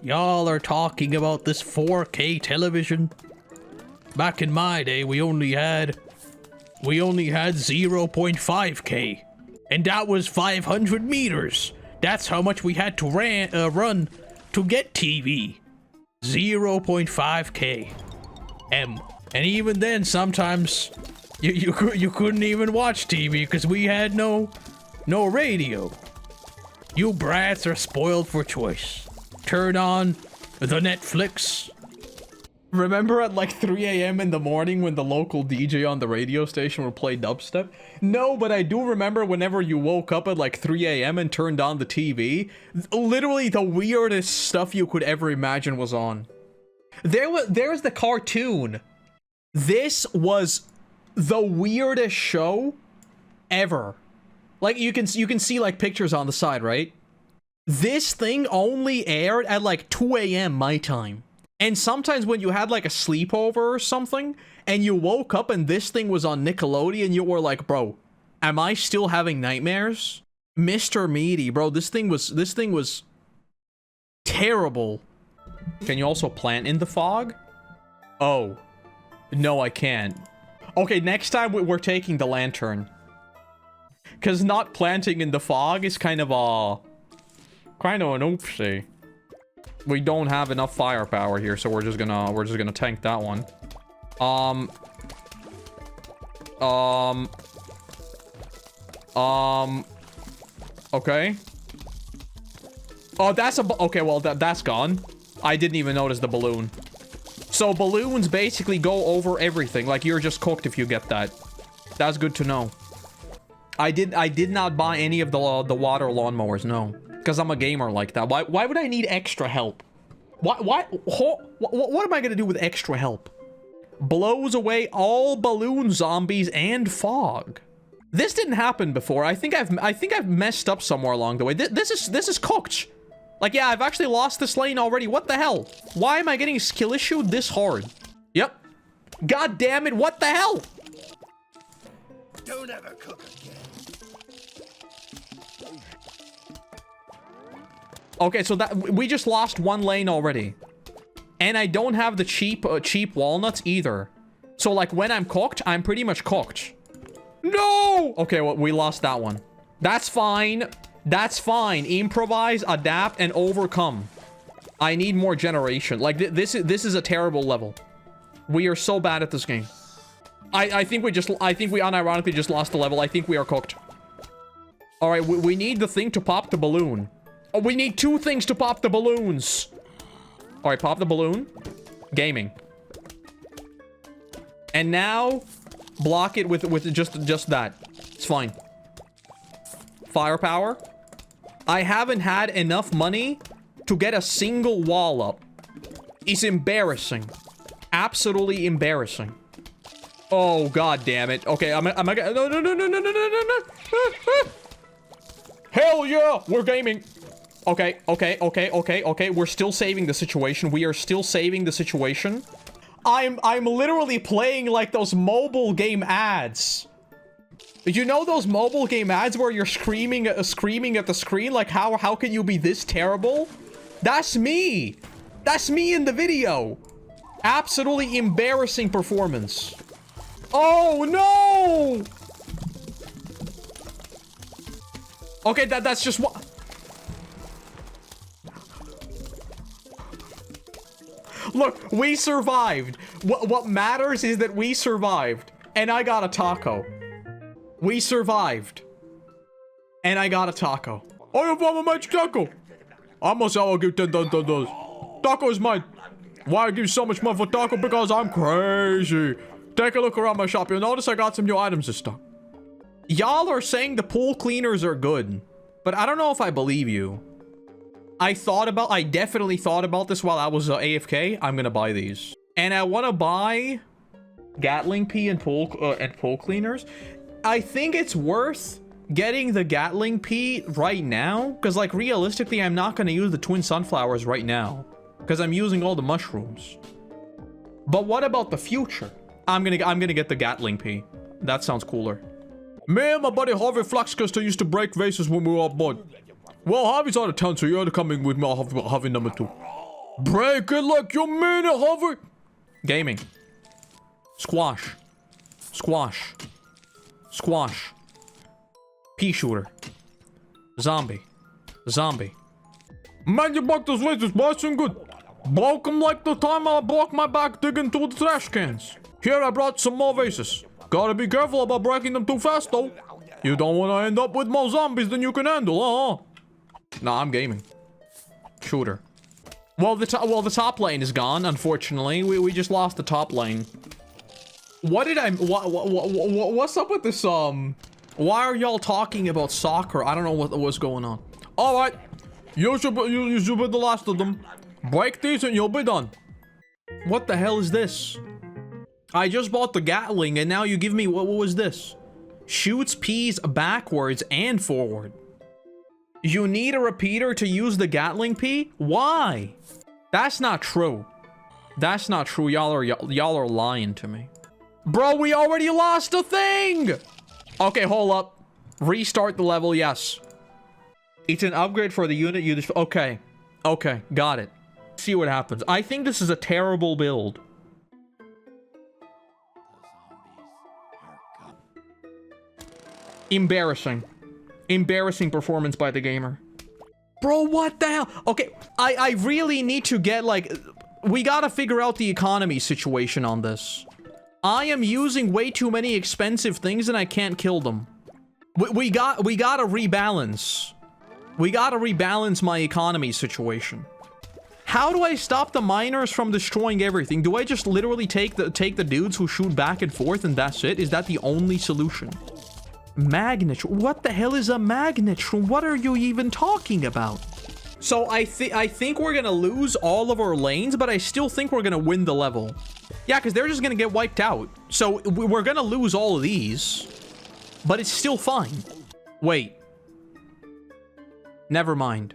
Y'all are talking about this 4K television. Back in my day, we only had 0.5K, and that was 500 meters. That's how much we had to run to get TV. 0.5K. And even then, sometimes you couldn't even watch TV because we had no radio. You brats are spoiled for choice. Turn on the Netflix. Remember at like 3 a.m. in the morning when the local DJ on the radio station would play dubstep? No, but I do remember whenever you woke up at like 3 a.m. and turned on the TV, literally the weirdest stuff you could ever imagine was on. There's the cartoon. This was the weirdest show ever. Like you can see like pictures on the side, right? This thing only aired at like 2 a.m. my time. And sometimes when you had like a sleepover or something, and you woke up and this thing was on Nickelodeon, you were like, bro, am I still having nightmares? Mr. Meaty, bro, this thing was terrible. Can you also plant in the fog? Oh. No, I can't. Okay, next time we're taking the lantern. Because not planting in the fog is kind of an oopsie. We don't have enough firepower here, so we're just gonna tank that one. Okay. Oh, that's okay, well, that's gone. I didn't even notice the balloon. So balloons basically go over everything. Like, you're just cooked if you get that. That's good to know. I did not buy any of the water lawnmowers, no. Because I'm a gamer like that. Why would I need extra help? What am I gonna do with extra help? Blows away all balloon zombies and fog. This didn't happen before. I think I've messed up somewhere along the way. This is cooked. Like, yeah, I've actually lost this lane already. What the hell? Why am I getting skill issue this hard? Yep. God damn it, what the hell? Don't ever cook again. Okay, so that we just lost one lane already. And I don't have the cheap walnuts either. So like when I'm cooked, I'm pretty much cooked. No! Okay, well, we lost that one. That's fine. That's fine. Improvise, adapt, and overcome. I need more generation. Like this is a terrible level. We are so bad at this game. I think we unironically just lost the level. I think we are cooked. All right, we need the thing to pop the balloon. Oh, we need two things to pop the balloons. All right, pop the balloon. Gaming. And now, block it with just that. It's fine. Firepower. I haven't had enough money to get a single wall up. It's embarrassing. Absolutely embarrassing. Oh, god damn it. Okay, am I gonna... No. Hell yeah! We're gaming. Okay. We're still saving the situation. We are still saving the situation. I'm literally playing like those mobile game ads. You know those mobile game ads where you're screaming at the screen? Like, how can you be this terrible? That's me. That's me in the video. Absolutely embarrassing performance. Oh, no! Okay, that's just what... Look, we survived. What matters is that we survived. And I got a taco. We survived. And I got a taco. I have a magic taco. I must all give $10. Taco is mine. Why I give so much money for taco? Because I'm crazy. Take a look around my shop. You'll notice I got some new items this stock. Y'all are saying the pool cleaners are good. But I don't know if I believe you. I definitely thought about this while I was AFK. I'm gonna buy these. And I want to buy Gatling Pea and pool cleaners. I think it's worth getting the Gatling Pea right now. Because, like, realistically, I'm not going to use the twin sunflowers right now. Because I'm using all the mushrooms. But what about the future? I'm gonna get the Gatling Pea. That sounds cooler. Me and my buddy Harvey Flaxcaster used to break vases when we were up board. Well, Harvey's out of town, so you're coming with me, Harvey number 2. Break it like you mean it, Harvey! Gaming. Squash. Squash. Squash. Pea shooter. Zombie. Zombie. Man, you broke those vases, boy, it's good. Broke them like the time I broke my back digging through the trash cans. Here, I brought some more vases. Gotta be careful about breaking them too fast, though. You don't want to end up with more zombies than you can handle, huh? Nah, I'm gaming. Shooter. Well, the top lane is gone, unfortunately. We just lost the top lane. What's up with this, why are y'all talking about soccer? I don't know what's going on. Alright. You should be the last of them. Break these and you'll be done. What the hell is this? I just bought the Gatling and now you give me, what was this? Shoots peas backwards and forward. You need a repeater to use the Gatling pea? Why? That's not true. That's not true. Y'all are lying to me. Bro, we already lost a thing! Okay, hold up. Restart the level, yes. It's an upgrade for the unit you just... Okay. Okay, got it. See what happens. I think this is a terrible build. Embarrassing. Embarrassing performance by the gamer. Bro, what the hell? Okay, I really need to get, like... We gotta figure out the economy situation on this. I am using way too many expensive things and I can't kill them. We gotta rebalance. We gotta rebalance my economy situation. How do I stop the miners from destroying everything? Do I just literally take the dudes who shoot back and forth and that's it? Is that the only solution? Magnet. What the hell is a magnet? What are you even talking about? So I think we're gonna lose all of our lanes, but I still think we're gonna win the level. Yeah, because they're just gonna get wiped out. So we're gonna lose all of these, but it's still fine. Wait. Never mind.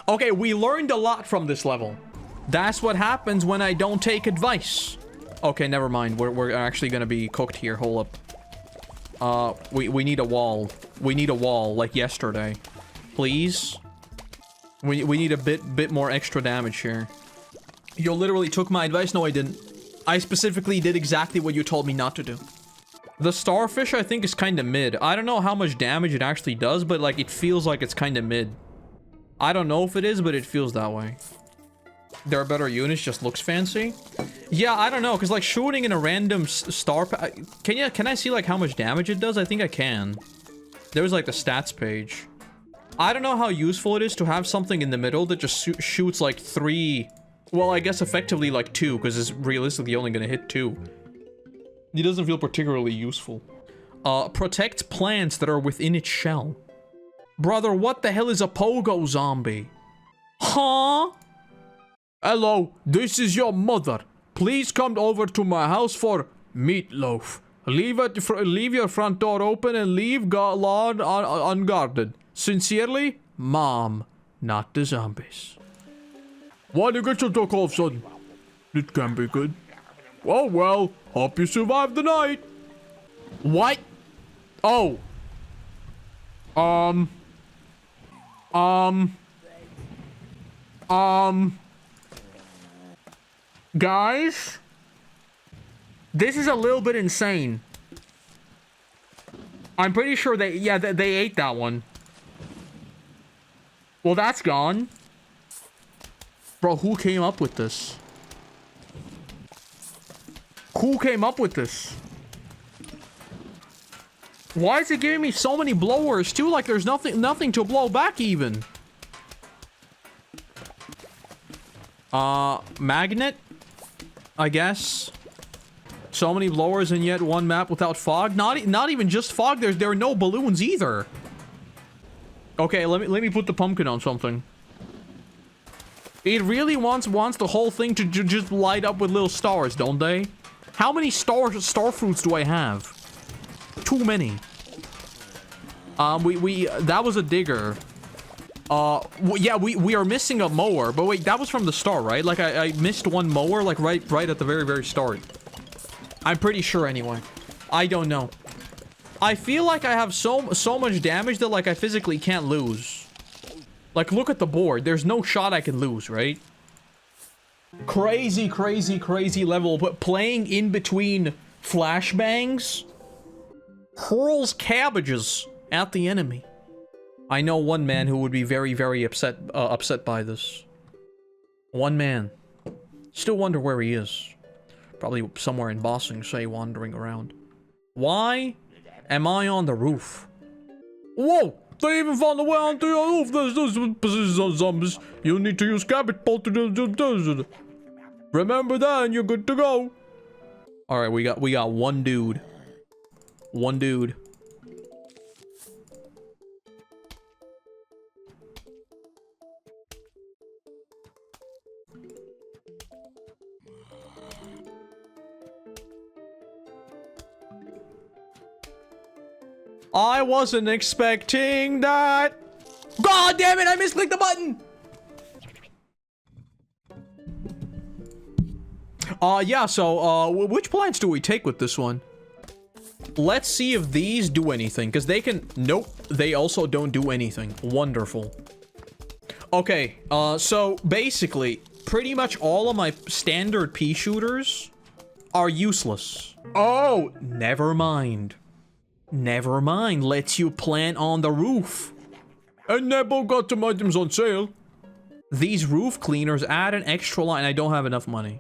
Okay, we learned a lot from this level. That's what happens when I don't take advice. Okay, never mind. We're actually gonna be cooked here. Hold up. We need a wall. We need a wall, like yesterday. Please? We need a bit more extra damage here. You literally took my advice? No, I didn't. I specifically did exactly what you told me not to do. The starfish, I think, is kind of mid. I don't know how much damage it actually does, but, like, it feels like it's kind of mid. I don't know if it is, but it feels that way. There are better units, just looks fancy. Yeah, I don't know, because, like, shooting in a random star... Can I see, like, how much damage it does? I think I can. There's, like, the stats page. I don't know how useful it is to have something in the middle that just shoots, like, 3... Well, I guess effectively, like, 2, because it's realistically only gonna hit 2. It doesn't feel particularly useful. Protect plants that are within its shell. Brother, what the hell is a pogo zombie? Huh? Hello, this is your mother. Please come over to my house for meatloaf. Leave your front door open and leave lawn unguarded. Sincerely, Mom, not the zombies. Why'd you get your duck off, son? It can be good. Oh, well, hope you survive the night. What? Oh. Guys? This is a little bit insane. I'm pretty sure they ate that one. Well, that's gone. Bro, who came up with this? Who came up with this? Why is it giving me so many blowers too? Like there's nothing to blow back even. Magnet? I guess. So many blowers and yet one map without fog. Not even just fog. There are no balloons either. Okay, let me put the pumpkin on something. It really wants the whole thing to just light up with little stars, don't they? How many star fruits do I have? Too many. That was a digger. Yeah, we are missing a mower, but wait, that was from the start, right? Like I missed one mower, like right at the very start. I'm pretty sure anyway. I don't know. I feel like I have so much damage that like I physically can't lose. Like, look at the board. There's no shot I can lose, right? Crazy level, but playing in between flashbangs hurls cabbages at the enemy. I know one man who would be very upset by this. One man. Still wonder where he is. Probably somewhere in Bossing, say, wandering around. Why am I on the roof? Whoa! They even found a way onto your roof. There's zombies. You need to use capital to remember that, and you're good to go. All right, we got one dude. One dude. I wasn't expecting that. God damn it, I misclicked the button. Yeah, so, which plants do we take with this one? Let's see if these do anything, because they can... Nope, they also don't do anything. Wonderful. Okay, so, basically, pretty much all of my standard pea shooters are useless. Oh, never mind. Never mind, lets you plant on the roof. And Nebo got some items on sale. These roof cleaners add an extra line. I don't have enough money.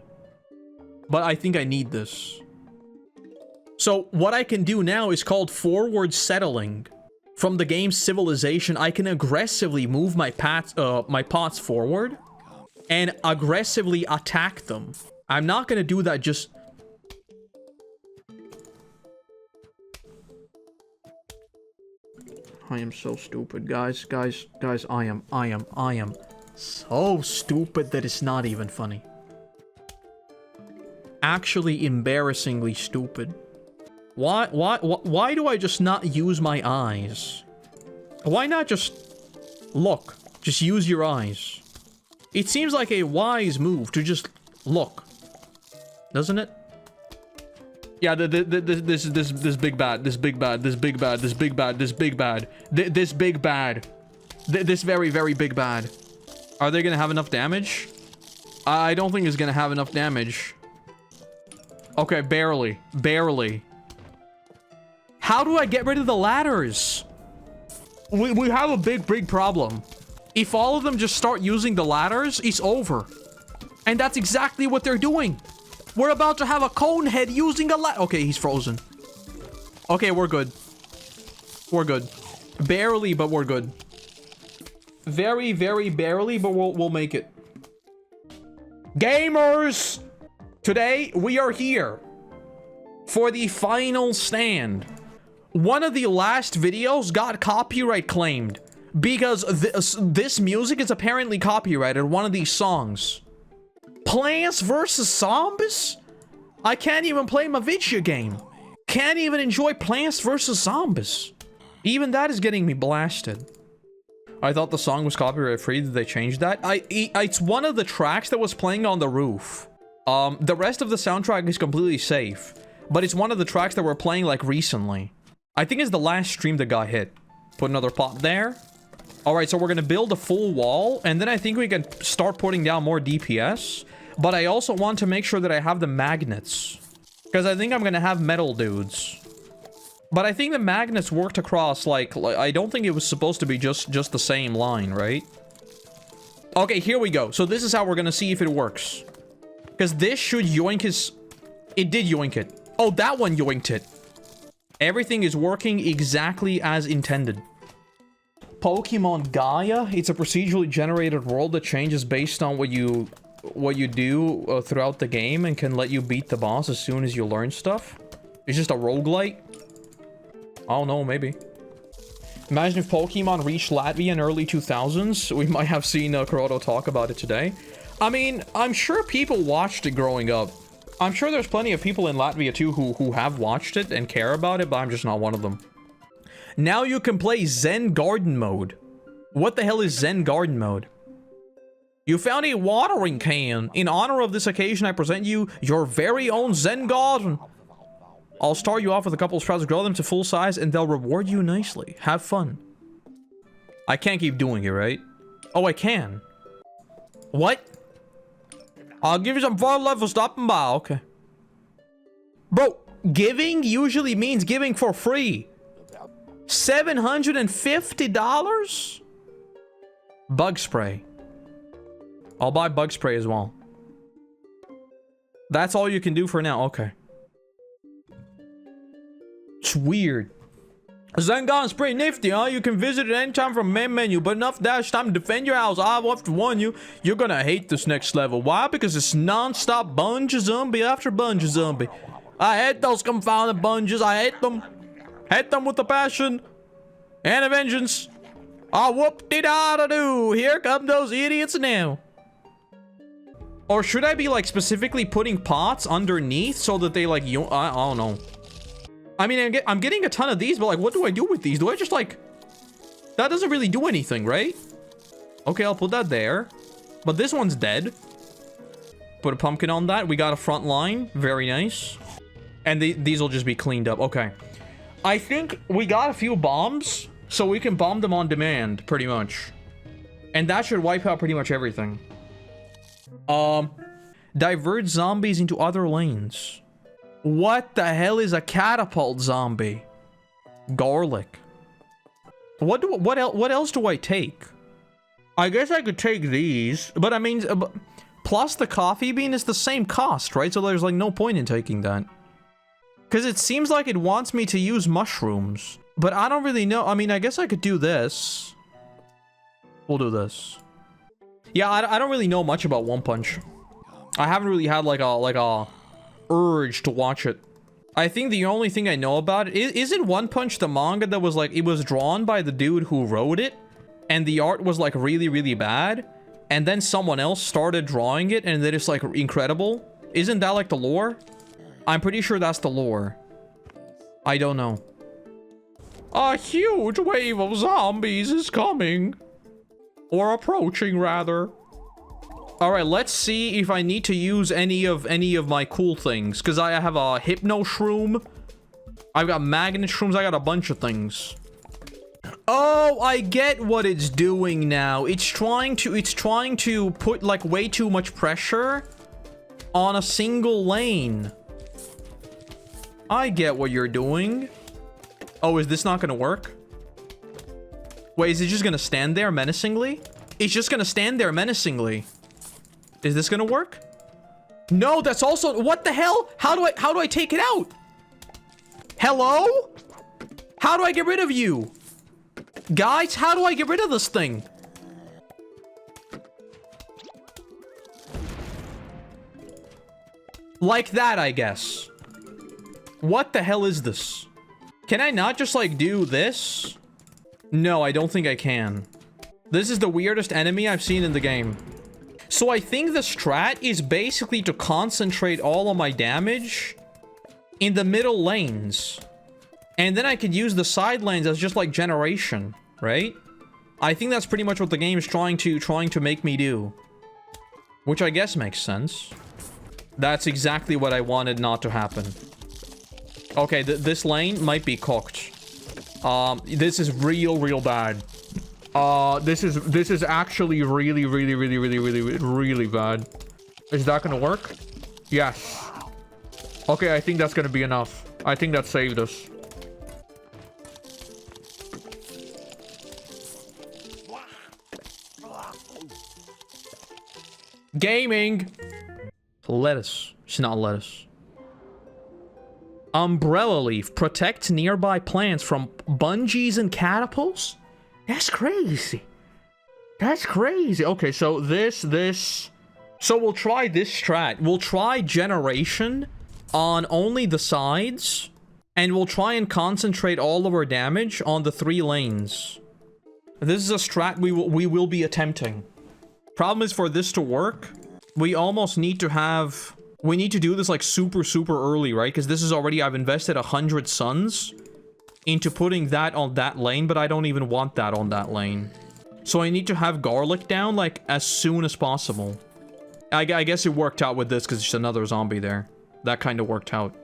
But I think I need this. So what I can do now is called forward settling. From the game's civilization, I can aggressively move my pots forward and aggressively attack them. I'm not gonna do that just... I am so stupid, guys, I am so stupid that it's not even funny. Actually embarrassingly stupid. Why do I just not use my eyes? Why not just look? Just use your eyes. It seems like a wise move to just look. Doesn't it? Yeah, this big bad, this big bad, this big bad, this big bad, this big bad, this big bad, this very, very big bad. Are they gonna have enough damage? I don't think it's gonna have enough damage. Okay, barely, barely. How do I get rid of the ladders? We have a big problem. If all of them just start using the ladders, it's over. And that's exactly what they're doing. We're about to have a cone head using a ladder. Okay, he's frozen. Okay, we're good. We're good. Barely, but we're good. Very, very barely, but we'll make it. Gamers! Today, we are here for the final stand. One of the last videos got copyright claimed because this music is apparently copyrighted, one of these songs. Plants vs. Zombies? I can't even play my video game. Can't even enjoy Plants vs. Zombies. Even that is getting me blasted. I thought the song was copyright free. Did they change that? It's one of the tracks that was playing on the roof. The rest of the soundtrack is completely safe. But it's one of the tracks that were playing like recently. I think it's the last stream that got hit. Put another pot there. Alright, so we're gonna build a full wall, and then I think we can start putting down more DPS. But I also want to make sure that I have the magnets. Because I think I'm gonna have metal dudes. But I think the magnets worked across, like I don't think it was supposed to be just the same line, right? Okay, here we go. So this is how we're gonna see if it works. Because this should yoink his... It did yoink it. Oh, that one yoinked it. Everything is working exactly as intended. Pokemon Gaia. It's a procedurally generated world that changes based on what you do throughout the game and can let you beat the boss as soon as you learn stuff. It's just a roguelite. I don't know, maybe. Imagine if Pokemon reached Latvia in early 2000s. We might have seen Koroto talk about it today. I mean, I'm sure people watched it growing up. I'm sure there's plenty of people in Latvia too who have watched it and care about it, but I'm just not one of them. Now you can play Zen Garden mode. What the hell is Zen Garden mode? You found a watering can. In honor of this occasion, I present you your very own Zen Garden. I'll start you off with a couple of sprouts, grow them to full size, and they'll reward you nicely. Have fun. I can't keep doing it, right? Oh, I can. What? I'll give you some fun love for stopping by. Okay. Bro, giving usually means giving for free. $750? Bug spray. I'll buy bug spray as well. That's all you can do for now. Okay. It's weird. Zengon's pretty nifty, huh? You can visit it anytime from main menu, but enough dash time to defend your house. I have to warn you, you're gonna hate this next level. Why? Because it's non-stop bunge zombie after bunge zombie. I hate those confounded bunges. I hate them. Hate them with a passion and a vengeance. Ah, whoop-de-da-da-doo. Here come those idiots now. Or should I be, like, specifically putting pots underneath so that they, like, I don't know. I mean, I'm getting a ton of these, but, like, what do I do with these? Do I just, like... That doesn't really do anything, right? Okay, I'll put that there. But this one's dead. Put a pumpkin on that. We got a front line. Very nice. And these will just be cleaned up. Okay. I think we got a few bombs, so we can bomb them on demand, pretty much. And that should wipe out pretty much everything. Divert zombies into other lanes. What the hell is a catapult zombie? Garlic. What else do I take? I guess I could take these, but I mean, plus the coffee bean is the same cost, right? So there's like no point in taking that. Because it seems like it wants me to use mushrooms, but I don't really know. I mean, I guess I could do this. We'll do this. Yeah, I don't really know much about One Punch. I haven't really had like a urge to watch it. I think the only thing I know about it isn't One Punch the manga that was like, it was drawn by the dude who wrote it, and the art was like really, really bad, and then someone else started drawing it, and then it's like incredible. Isn't that like the lore? I'm pretty sure that's the lore. I don't know. A huge wave of zombies is coming. Or approaching, rather. Alright, let's see if I need to use any of my cool things. Because I have a hypno shroom. I've got magnet shrooms. I got a bunch of things. Oh, I get what it's doing now. It's trying to put like way too much pressure on a single lane. I get what you're doing. Oh, is this not gonna work? Wait, is it just gonna stand there menacingly? It's just gonna stand there menacingly. Is this gonna work? No, that's also... What the hell? How do I take it out? Hello? How do I get rid of you? Guys, how do I get rid of this thing? Like that, I guess. What the hell is this? Can I not just, like, do this? No, I don't think I can. This is the weirdest enemy I've seen in the game. So I think the strat is basically to concentrate all of my damage in the middle lanes. And then I could use the side lanes as just, like, generation, right? I think that's pretty much what the game is trying to make me do. Which I guess makes sense. That's exactly what I wanted not to happen. Okay, this lane might be cooked. This is real bad. This is actually really bad. Is that gonna work? Yes. Okay, I think that's gonna be enough. I think that saved us. Gaming! Lettuce. It's not lettuce. Umbrella leaf. Protect nearby plants from bungees and catapults? That's crazy. That's crazy. Okay, so this... So we'll try this strat. We'll try generation on only the sides. And we'll try and concentrate all of our damage on the 3 lanes. This is a strat we will be attempting. Problem is, for this to work, we almost need to have... We need to do this like super early, right? Because this is already... I've invested 100 suns into putting that on that lane, but I don't even want that on that lane. So I need to have garlic down like as soon as possible. I guess it worked out with this because it's another zombie there. That kind of worked out.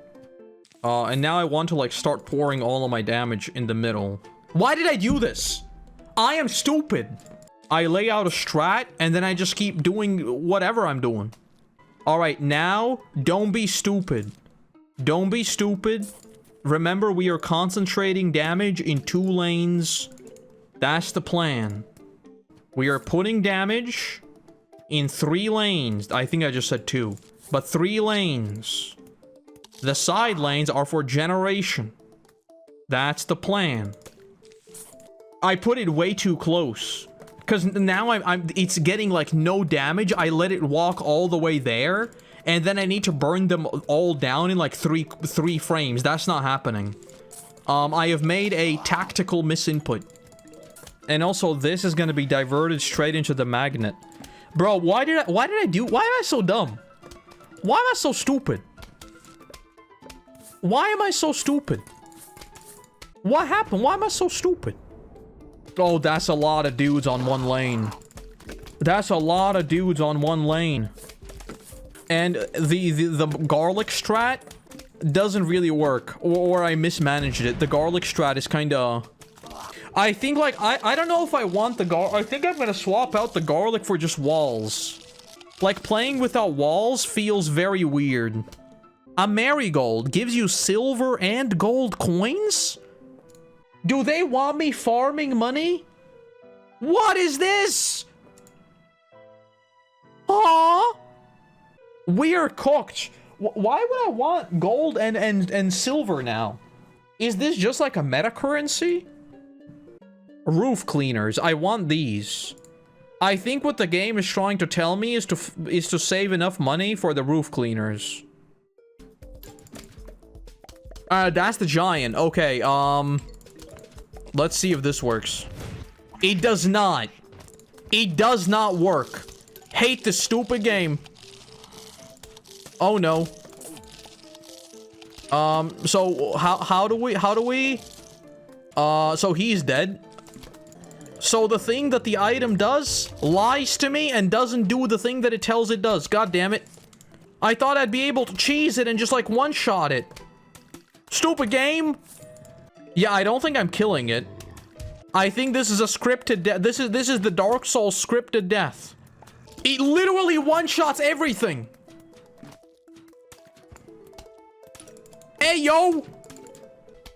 And now I want to like start pouring all of my damage in the middle. Why did I do this? I am stupid. I lay out a strat and then I just keep doing whatever I'm doing. All right, now don't be stupid. Don't be stupid. Remember, we are concentrating damage in 2 lanes. That's the plan. We are putting damage in 3 lanes. I think I just said 2. But 3 lanes. The side lanes are for generation. That's the plan. I put it way too close. Because now it's getting, like, no damage. I let it walk all the way there. And then I need to burn them all down in, like, three frames. That's not happening. I have made a tactical misinput. And also, this is going to be diverted straight into the magnet. Bro, why am I so dumb? Why am I so stupid? Why am I so stupid? What happened? Why am I so stupid? Oh, that's a lot of dudes on one lane. That's a lot of dudes on one lane. And the garlic strat doesn't really work. Or I mismanaged it. The garlic strat is kind of... I think, like, I don't know if I want the garlic. I think I'm going to swap out the garlic for just walls. Like, playing without walls feels very weird. A marigold gives you silver and gold coins? Do they want me farming money? What is this? Huh? We are cooked. Why would I want gold and silver now? Is this just like a meta currency? Roof cleaners. I want these. I think what the game is trying to tell me is to save enough money for the roof cleaners. That's the giant. Okay, let's see if this works. It does not. It does not work. Hate this stupid game. Oh no. So how do we so he's dead. So the thing that the item does lies to me and doesn't do the thing that it tells it does. God damn it. I thought I'd be able to cheese it and just like one-shot it. Stupid game. Yeah, I don't think I'm killing it. I think this is a scripted death. This is the Dark Souls scripted death. It literally one-shots everything. Hey, yo!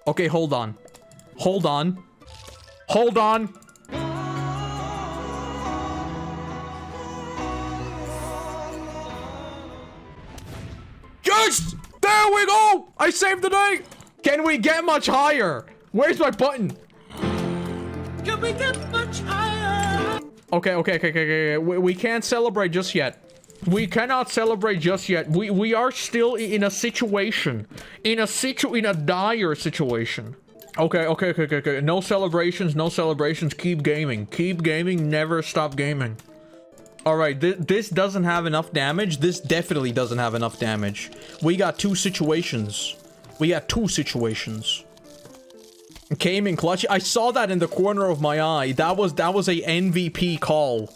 Okay, hold on. Hold on. Hold on. Yes! There we go! I saved the day! Can we get much higher? Where's my button? Can we get much higher? Okay. We can't celebrate just yet. We cannot celebrate just yet. We are still in a situation. In a dire situation. Okay. No celebrations. Keep gaming. Keep gaming. Never stop gaming. Alright, this doesn't have enough damage. This definitely doesn't have enough damage. We got two situations. Came in clutch. I saw that in the corner of my eye. That was a MVP call.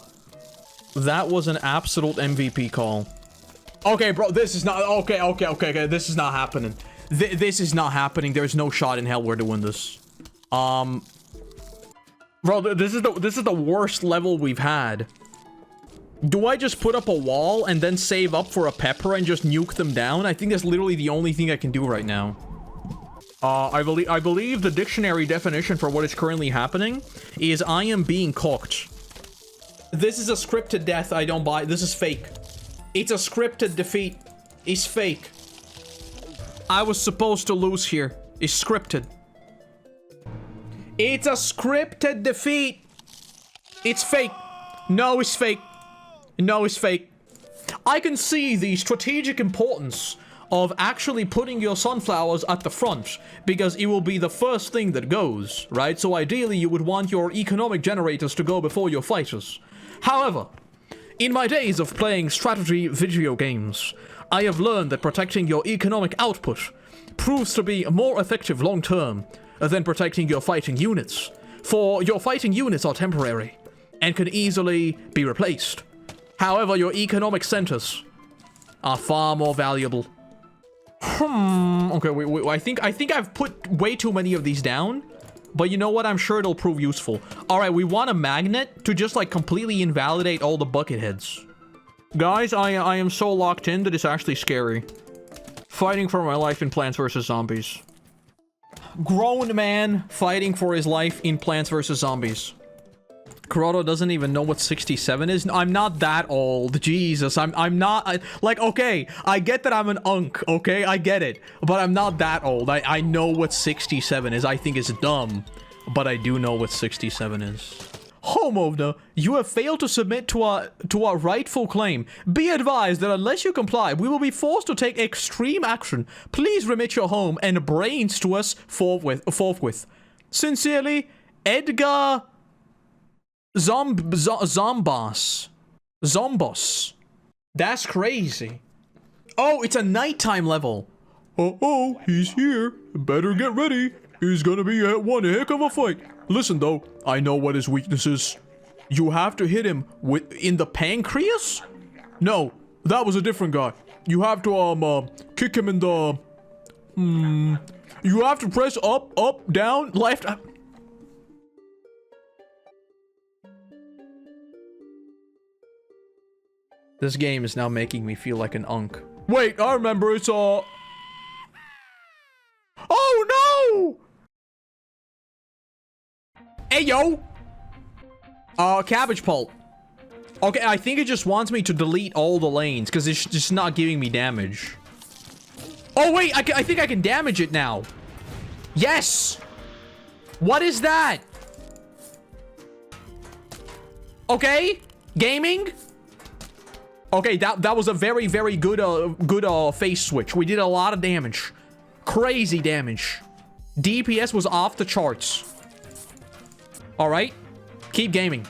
That was an absolute MVP call. Okay, bro, this is not... Okay. This is not happening. This is not happening. There's no shot in hell we're doing this. Bro, this is the worst level we've had. Do I just put up a wall and then save up for a pepper and just nuke them down? I think that's literally the only thing I can do right now. I believe the dictionary definition for what is currently happening is I am being cooked. This is a scripted death. I don't buy. This is fake. It's a scripted defeat. It's fake. I was supposed to lose here. It's scripted. It's a scripted defeat. It's fake. No, it's fake. No, it's fake. I can see the strategic importance of actually putting your sunflowers at the front, because it will be the first thing that goes, right? So ideally, you would want your economic generators to go before your fighters. However, in my days of playing strategy video games, I have learned that protecting your economic output proves to be more effective long-term than protecting your fighting units, for your fighting units are temporary and can easily be replaced. However, your economic centers are far more valuable. Okay, I think I've put way too many of these down, but you know what? I'm sure it'll prove useful. All right, we want a magnet to just like completely invalidate all the bucket heads. Guys, I am so locked in that it's actually scary. Fighting for my life in Plants vs. Zombies. Grown man fighting for his life in Plants vs. Zombies. Koroto doesn't even know what 67 is. No, I'm not that old. Jesus, I'm not like, okay, I get that I'm an unk, okay? I get it. But I'm not that old. I know what 67 is. I think it's dumb, but I do know what 67 is. Homeowner, you have failed to submit to our rightful claim. Be advised that unless you comply, we will be forced to take extreme action. Please remit your home and brains to us forthwith. Sincerely, Edgar Zombos. That's crazy. Oh, it's a nighttime level. Oh, he's here. Better get ready. He's gonna be one heck of a fight. Listen though, I know what his weakness is. You have to hit him in the pancreas? No, that was a different guy. You have to kick him in the you have to press up, down, left. This game is now making me feel like an unk. Wait, I remember, it's Oh no! Hey yo! Cabbage pulp. Okay, I think it just wants me to delete all the lanes because it's just not giving me damage. Oh wait, I think I can damage it now. Yes! What is that? Okay, gaming. Okay, that was a very, very good face switch. We did a lot of damage. Crazy damage. DPS was off the charts. Alright. Keep gaming.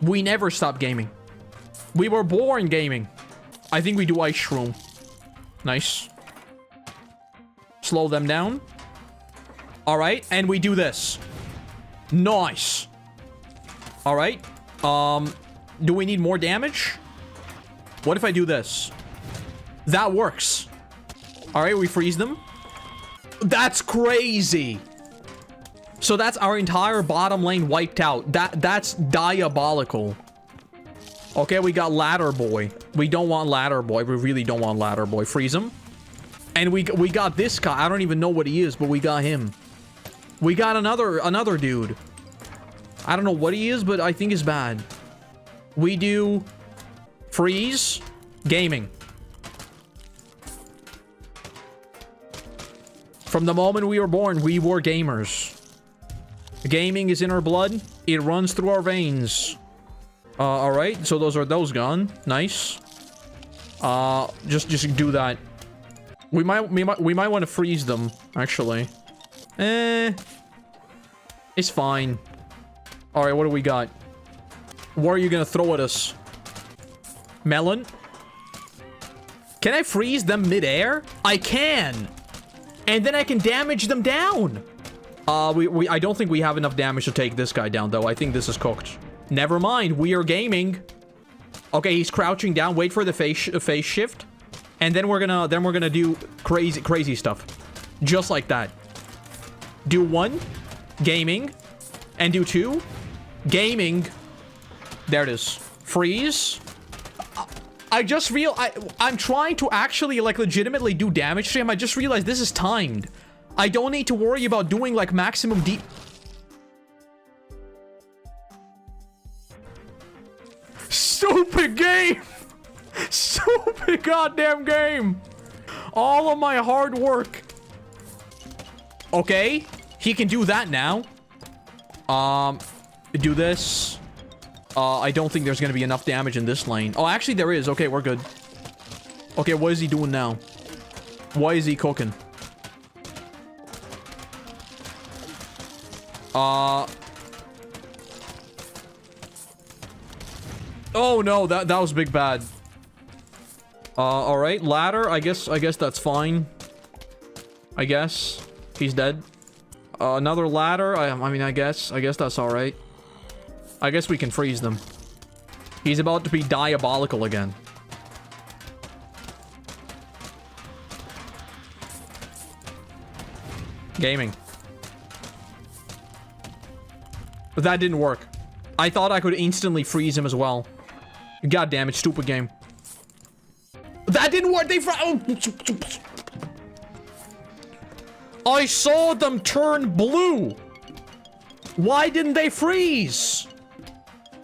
We never stop gaming. We were born gaming. I think we do ice shroom. Nice. Slow them down. Alright, and we do this. Nice. Alright. Do we need more damage? What if I do this? That works. Alright, we freeze them. That's crazy. So that's our entire bottom lane wiped out. That's diabolical. Okay, we got Ladder Boy. We don't want Ladder Boy. We really don't want Ladder Boy. Freeze him. And we got this guy. I don't even know what he is, but we got him. We got another dude. I don't know what he is, but I think he's bad. We do freeze gaming. From the moment we were born, we were gamers. Gaming is in our blood. It runs through our veins. Alright, so those gone. Nice. Just do that. We might want to freeze them, actually. It's fine. Alright, what do we got? What are you gonna throw at us? Melon? Can I freeze them mid-air? I can! And then I can damage them down! I don't think we have enough damage to take this guy down, though. I think this is cooked. Never mind, we are gaming. Okay, he's crouching down. Wait for the face shift. And then we're gonna do crazy stuff. Just like that. Do 1, gaming. And do 2, gaming. There it is. Freeze. I just I'm trying to actually, like, legitimately do damage to him. I just realized this is timed. I don't need to worry about doing, like, maximum deep. Stupid game! Stupid goddamn game! All of my hard work. Okay. He can do that now. Do this. I don't think there's gonna be enough damage in this lane. Oh, actually there is. Okay, we're good. Okay, what is he doing now? Why is he cooking? Oh no, that was big bad. Alright, ladder. I guess that's fine. I guess. He's dead. Another ladder. I mean, I guess that's alright. I guess we can freeze them. He's about to be diabolical again. Gaming. But that didn't work. I thought I could instantly freeze him as well. God damn it, stupid game. That didn't work. I saw them turn blue. Why didn't they freeze?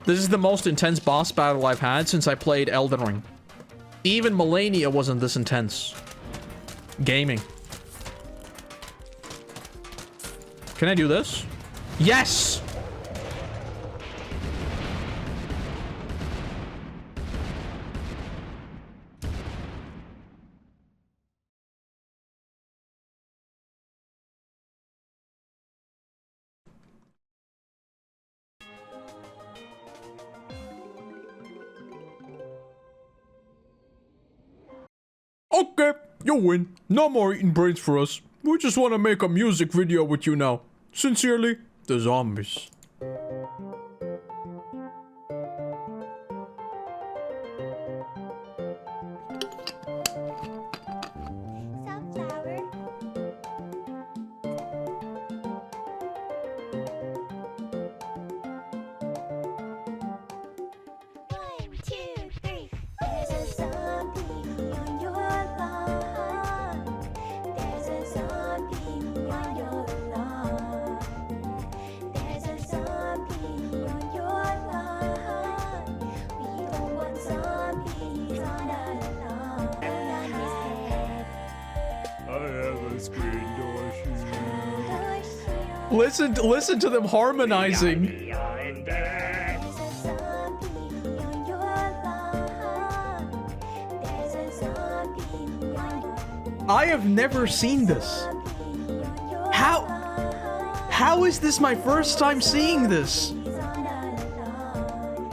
This is the most intense boss battle I've had since I played Elden Ring. Even Millennia wasn't this intense. Gaming. Can I do this? Yes! Okay, you win. No more eating brains for us. We just want to make a music video with you now. Sincerely, the zombies. Sunflower. One, two, three. There's a zombie on your lawn. There's a zombie on your lawn. There's a zombie on your lawn. We don't want zombies on our lawn. On his head. I have a screen door shield. Listen to them harmonizing. Behind that. There's a zombie on your lawn. There's a zombie on your I have never seen this. zombie on your How? lawn. How is this my first time seeing this? He's on our lawn.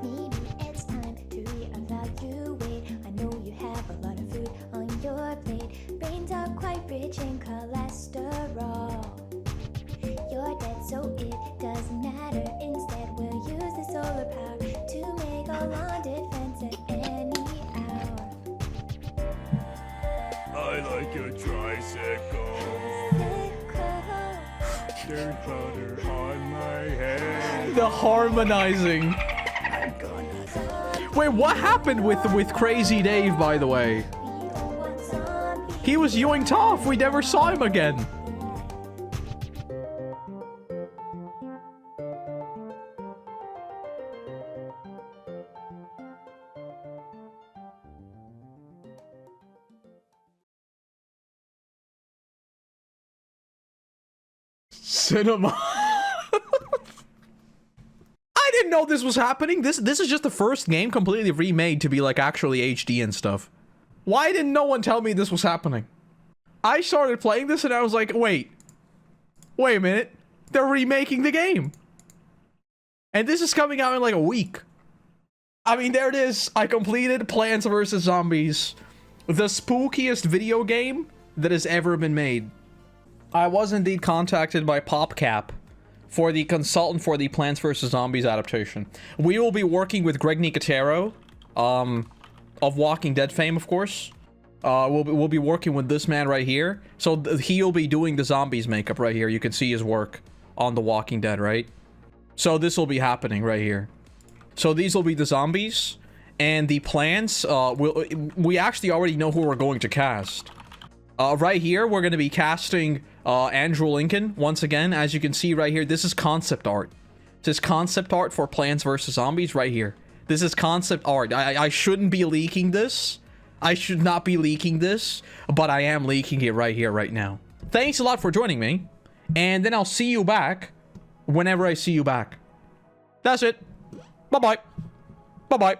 Maybe it's time to reevaluate. I know you have a lot of food on your plate. Brains are quite rich in cholesterol. You're dead, so it doesn't matter. Instead, we'll use the solar power to make a lawn defense at any hour. I like your tricycle. There's powder on my head. The harmonizing. I'm gonna. Wait, what happened with Crazy Dave, by the way? We don't want zombies. He was yoinked off. We never saw him again. Cinema. I didn't know this was happening. This is just the first game completely remade to be like actually HD and stuff. Why didn't no one tell me this was happening? I started playing this and I was like, wait a minute. They're remaking the game. And this is coming out in like a week. I mean, there it is. I completed Plants vs. Zombies. The spookiest video game that has ever been made. I was indeed contacted by PopCap for the consultant for the Plants vs. Zombies adaptation. We will be working with Greg Nicotero, of Walking Dead fame, of course. We'll be working with this man right here. So he'll be doing the zombies makeup right here. You can see his work on The Walking Dead, right? So this will be happening right here. So these will be the zombies, and the plants. We actually already know who we're going to cast. Right here, we're going to be casting Andrew Lincoln once again. As you can see right here, this is concept art. This is concept art for Plants vs. Zombies right here. This is concept art. I shouldn't be leaking this. I should not be leaking this, but I am leaking it right here, right now. Thanks a lot for joining me, and then I'll see you back whenever I see you back. That's it. Bye-bye. Bye-bye.